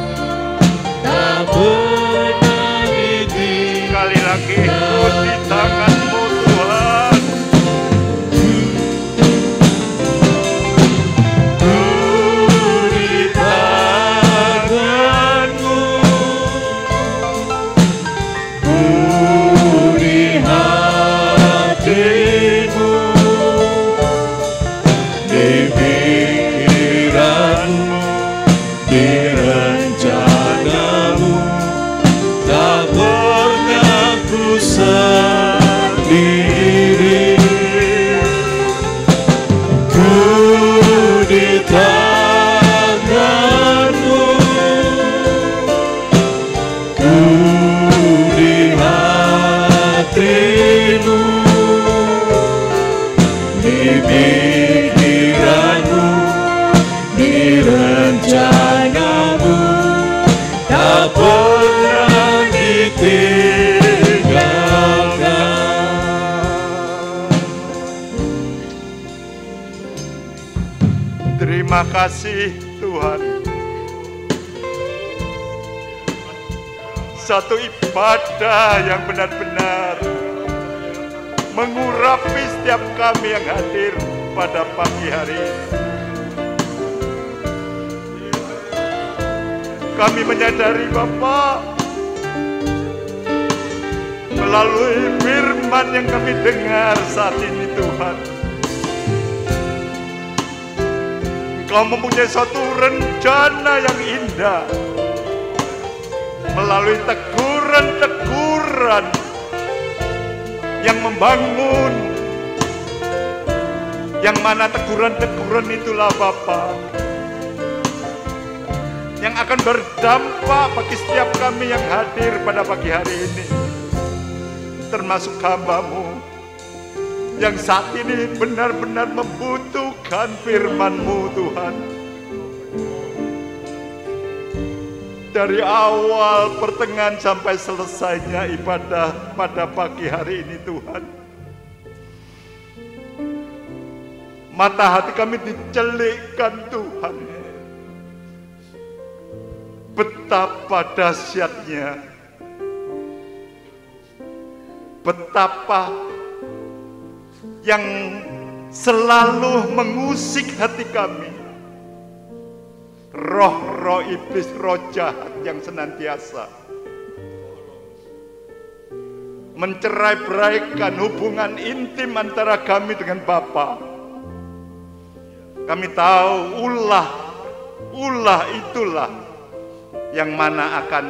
tak pernah ditinggalkan. Sekali lagi, ku di tanganmu Tuhan. Terima kasih Tuhan. Satu ibadah yang benar-benar mengurapi setiap kami yang hadir pada pagi hari ini. Kami menyadari Bapa, melalui firman yang kami dengar saat ini Tuhan, Engkau mempunyai suatu rencana yang indah melalui teguran-teguran yang membangun Yang mana teguran-teguran itulah Bapa yang akan berdampak bagi setiap kami yang hadir pada pagi hari ini, termasuk hamba-Mu yang saat ini benar-benar membutuhkan firman-Mu Tuhan. Dari awal, pertengahan sampai selesainya ibadah pada pagi hari ini Tuhan, mata hati kami dicelikkan Tuhan. Betapa dahsyatnya, betapa yang selalu mengusik hati kami, roh-roh iblis, roh jahat yang senantiasa mencerai-beraikan hubungan intim antara kami dengan Bapa. Kami tahu ulah itulah yang mana akan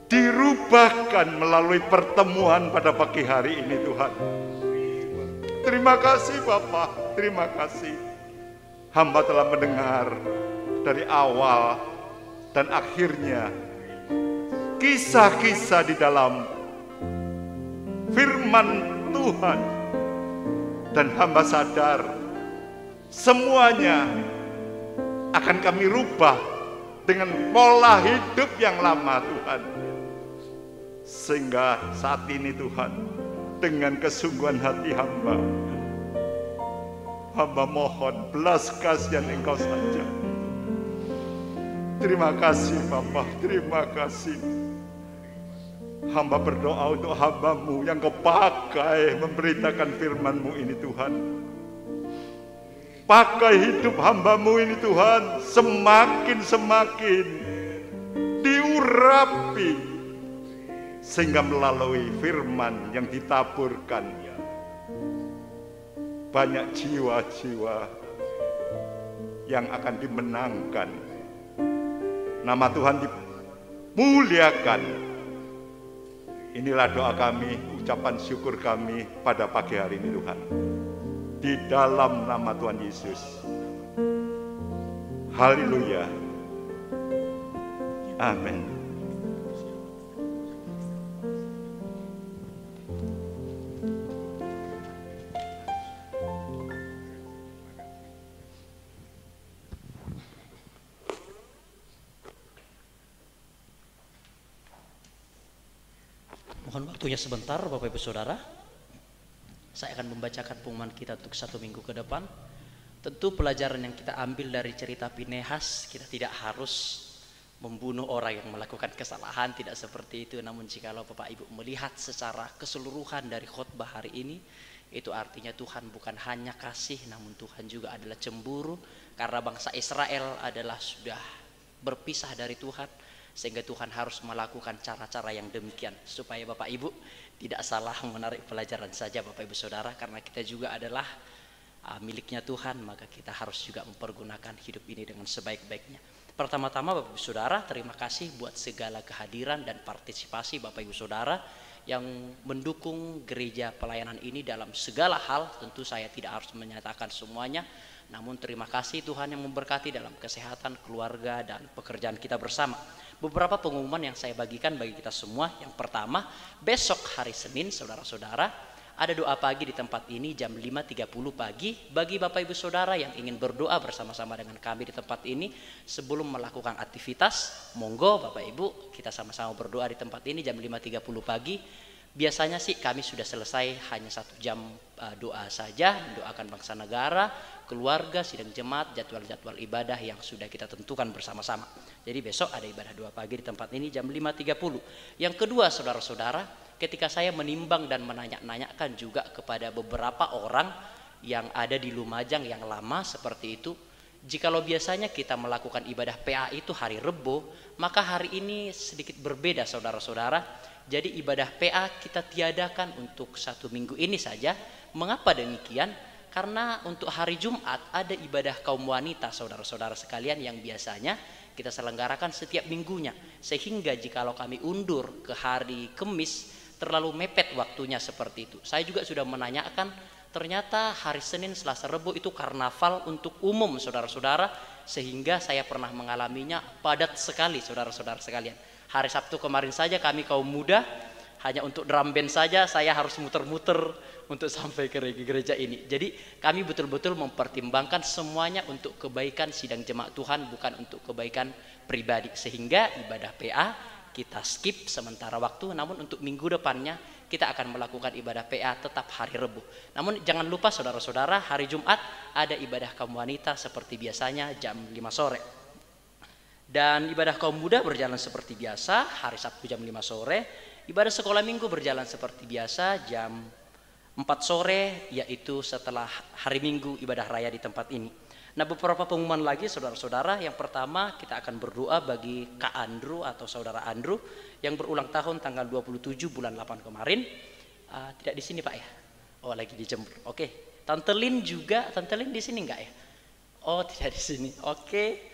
dirubahkan melalui pertemuan pada pagi hari ini Tuhan. Terima kasih Bapak, terima kasih. Hamba telah mendengar dari awal dan akhirnya kisah-kisah di dalam firman Tuhan. Dan hamba sadar semuanya akan kami rubah dengan pola hidup yang lama Tuhan. Sehingga saat ini Tuhan, dengan kesungguhan hati hamba mohon belas kasihan Engkau saja. Terima kasih Bapak, terima kasih. Hamba berdoa untuk hamba-Mu yang Kau pakai memberitakan firman-Mu ini Tuhan. Pakai hidup hamba-Mu ini Tuhan, semakin diurapi, sehingga melalui firman yang ditaburkan, banyak jiwa-jiwa yang akan dimenangkan. Nama Tuhan dimuliakan. Inilah doa kami, ucapan syukur kami pada pagi hari ini Tuhan. Di dalam nama Tuhan Yesus. Haleluya. Amin. Mohon waktunya sebentar Bapak Ibu Saudara. Saya akan membacakan pengumuman kita untuk 1 minggu ke depan. Tentu pelajaran yang kita ambil dari cerita Pinehas, kita tidak harus membunuh orang yang melakukan kesalahan, tidak seperti itu. Namun jikalau Bapak Ibu melihat secara keseluruhan dari khotbah hari ini, itu artinya Tuhan bukan hanya kasih, namun Tuhan juga adalah cemburu. Karena bangsa Israel adalah sudah berpisah dari Tuhan, sehingga Tuhan harus melakukan cara-cara yang demikian. Supaya Bapak Ibu tidak salah menarik pelajaran saja Bapak Ibu Saudara, karena kita juga adalah miliknya Tuhan, maka kita harus juga mempergunakan hidup ini dengan sebaik-baiknya. Pertama-tama Bapak Ibu Saudara, terima kasih buat segala kehadiran dan partisipasi Bapak Ibu Saudara yang mendukung gereja pelayanan ini dalam segala hal. Tentu saya tidak harus menyatakan semuanya, namun terima kasih Tuhan yang memberkati dalam kesehatan, keluarga, dan pekerjaan kita bersama. Beberapa pengumuman yang saya bagikan bagi kita semua. Yang pertama, besok hari Senin saudara-saudara ada doa pagi di tempat ini jam 5.30 pagi. Bagi Bapak Ibu Saudara yang ingin berdoa bersama-sama dengan kami di tempat ini sebelum melakukan aktivitas, monggo Bapak Ibu kita sama-sama berdoa di tempat ini jam 5.30 pagi. Biasanya sih kami sudah selesai hanya 1 jam doa saja, mendoakan bangsa negara, keluarga, sidang jemaat, jadwal-jadwal ibadah yang sudah kita tentukan bersama-sama. Jadi besok ada ibadah doa pagi di tempat ini jam 5.30. Yang kedua saudara-saudara, ketika saya menimbang dan menanya-nanyakan juga kepada beberapa orang yang ada di Lumajang yang lama seperti itu, jikalau biasanya kita melakukan ibadah PA itu hari Rebo, maka hari ini sedikit berbeda saudara-saudara. Jadi ibadah PA kita tiadakan untuk 1 minggu ini saja. Mengapa demikian? Karena untuk hari Jumat ada ibadah kaum wanita saudara-saudara sekalian yang biasanya kita selenggarakan setiap minggunya. Sehingga jikalau kami undur ke hari Kamis terlalu mepet waktunya seperti itu. Saya juga sudah menanyakan ternyata hari Senin, Selasa, Rabu itu karnaval untuk umum saudara-saudara, sehingga saya pernah mengalaminya padat sekali saudara-saudara sekalian. Hari Sabtu kemarin saja kami kaum muda hanya untuk drum band saja saya harus muter-muter untuk sampai ke gereja ini. Jadi kami betul-betul mempertimbangkan semuanya untuk kebaikan sidang jemaat Tuhan, bukan untuk kebaikan pribadi. Sehingga ibadah PA kita skip sementara waktu, namun untuk minggu depannya kita akan melakukan ibadah PA tetap hari Rebu. Namun jangan lupa saudara-saudara, hari Jumat ada ibadah kaum wanita seperti biasanya jam 5 sore. Dan ibadah kaum muda berjalan seperti biasa hari Sabtu jam 5 sore. Ibadah sekolah minggu berjalan seperti biasa jam 4 sore, yaitu setelah hari Minggu ibadah raya di tempat ini. Nah, beberapa pengumuman lagi saudara-saudara. Yang pertama, kita akan berdoa bagi Kak Andrew atau saudara Andrew yang berulang tahun tanggal 27 bulan 8 kemarin. Tidak di sini Pak ya? Oh, lagi di Jember. Oke. Tante Lin juga, Tante Lin di sini enggak ya? Oh, tidak di sini. Oke.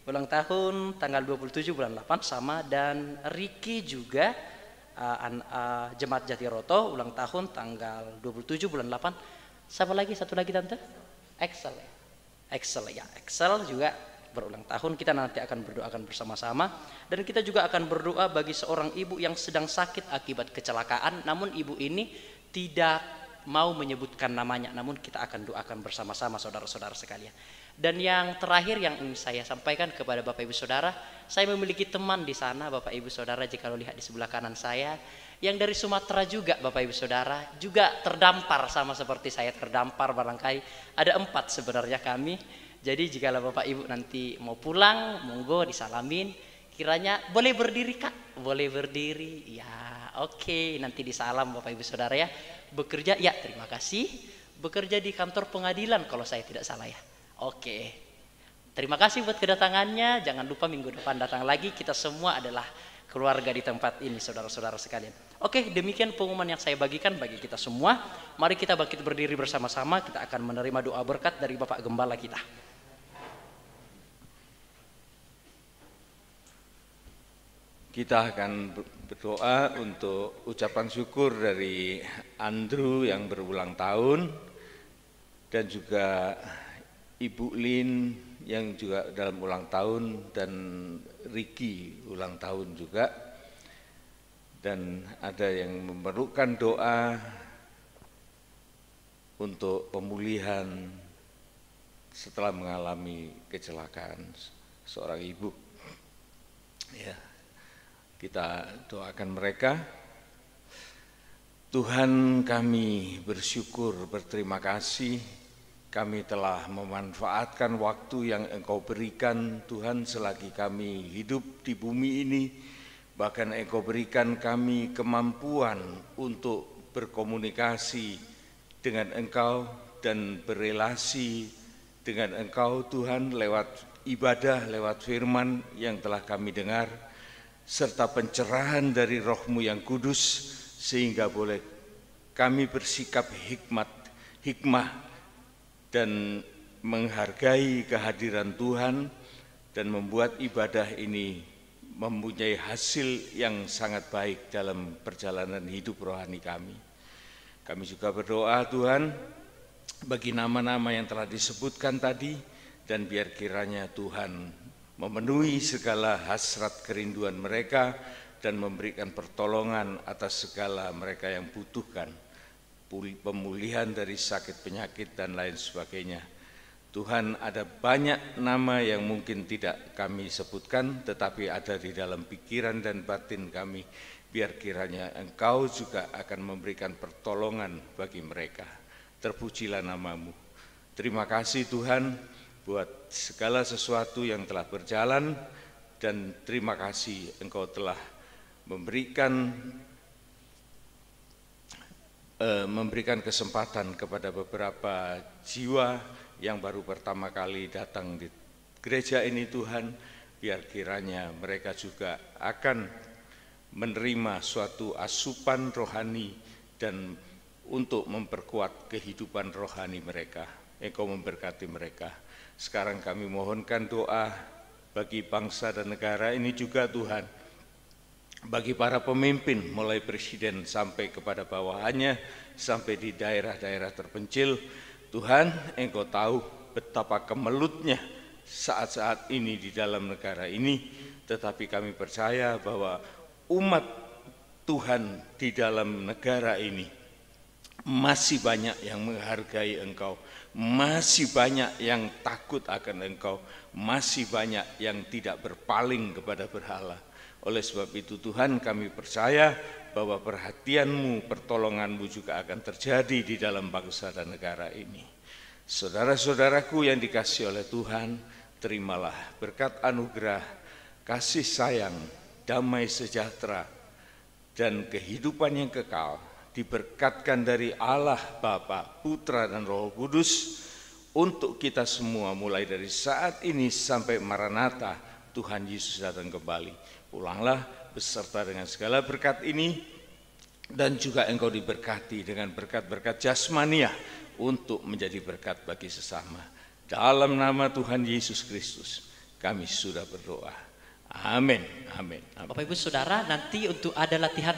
Ulang tahun tanggal 27 bulan 8 sama, dan Ricky juga Jemaat Jatiroto ulang tahun tanggal 27 bulan 8. Siapa lagi? Satu lagi Tante? Excel ya. Excel juga berulang tahun. Kita nanti akan berdoakan bersama-sama, dan kita juga akan berdoa bagi seorang ibu yang sedang sakit akibat kecelakaan, namun ibu ini tidak mau menyebutkan namanya, namun kita akan doakan bersama-sama saudara-saudara sekalian. Dan yang terakhir yang ingin saya sampaikan kepada Bapak Ibu Saudara, saya memiliki teman di sana Bapak Ibu Saudara, jika lo lihat di sebelah kanan saya, yang dari Sumatera juga Bapak Ibu Saudara, juga terdampar sama seperti saya terdampar barangkali. Ada 4 sebenarnya kami. Jadi jika Bapak Ibu nanti mau pulang, monggo disalamin. Kiranya boleh berdiri Kak, boleh berdiri. Ya, oke, nanti disalam Bapak Ibu Saudara ya. Bekerja, ya terima kasih. Bekerja di kantor pengadilan kalau saya tidak salah ya. Oke, terima kasih buat kedatangannya. Jangan lupa minggu depan datang lagi. Kita semua adalah keluarga di tempat ini saudara-saudara sekalian. Oke, demikian pengumuman yang saya bagikan bagi kita semua. Mari kita bangkit berdiri bersama-sama. Kita akan menerima doa berkat dari Bapak Gembala kita. Kita akan berdoa untuk ucapan syukur dari Andrew yang berulang tahun, dan juga Ibu Lin yang juga dalam ulang tahun, dan Ricky ulang tahun juga. Dan ada yang memerlukan doa untuk pemulihan setelah mengalami kecelakaan seorang ibu. Ya, kita doakan mereka. Tuhan, kami bersyukur, berterima kasih. Kami telah memanfaatkan waktu yang Engkau berikan Tuhan selagi kami hidup di bumi ini. Bahkan Engkau berikan kami kemampuan untuk berkomunikasi dengan Engkau dan berelasi dengan Engkau Tuhan lewat ibadah, lewat firman yang telah kami dengar, serta pencerahan dari Roh-Mu yang kudus, sehingga boleh kami bersikap hikmah dan menghargai kehadiran Tuhan, dan membuat ibadah ini mempunyai hasil yang sangat baik dalam perjalanan hidup rohani kami. Kami juga berdoa Tuhan bagi nama-nama yang telah disebutkan tadi, dan biar kiranya Tuhan memenuhi segala hasrat kerinduan mereka dan memberikan pertolongan atas segala mereka yang butuhkan, pemulihan dari sakit penyakit dan lain sebagainya. Tuhan, ada banyak nama yang mungkin tidak kami sebutkan, tetapi ada di dalam pikiran dan batin kami. Biar kiranya Engkau juga akan memberikan pertolongan bagi mereka. Terpujilah nama-Mu. Terima kasih Tuhan buat segala sesuatu yang telah berjalan, dan terima kasih Engkau telah memberikan kesempatan kepada beberapa jiwa yang baru pertama kali datang di gereja ini Tuhan. Biar kiranya mereka juga akan menerima suatu asupan rohani dan untuk memperkuat kehidupan rohani mereka. Engkau memberkati mereka. Sekarang kami mohonkan doa bagi bangsa dan negara ini juga Tuhan, bagi para pemimpin mulai presiden sampai kepada bawahannya, sampai di daerah-daerah terpencil. Tuhan, Engkau tahu betapa kemelutnya saat-saat ini di dalam negara ini, tetapi kami percaya bahwa umat Tuhan di dalam negara ini masih banyak yang menghargai Engkau, masih banyak yang takut akan Engkau, masih banyak yang tidak berpaling kepada berhala. Oleh sebab itu Tuhan, kami percaya bahwa perhatian-Mu, pertolongan-Mu juga akan terjadi di dalam bangsa dan negara ini. Saudara-saudaraku yang dikasihi oleh Tuhan, terimalah berkat anugerah, kasih sayang, damai sejahtera, dan kehidupan yang kekal diberkatkan dari Allah Bapa, Putra, dan Roh Kudus untuk kita semua mulai dari saat ini sampai Maranatha Tuhan Yesus datang kembali. Pulanglah beserta dengan segala berkat ini, dan juga engkau diberkati dengan berkat-berkat jasmania untuk menjadi berkat bagi sesama. Dalam nama Tuhan Yesus Kristus kami sudah berdoa. Amin. Amin. Amin. Bapak Ibu Saudara, nanti untuk ada latihan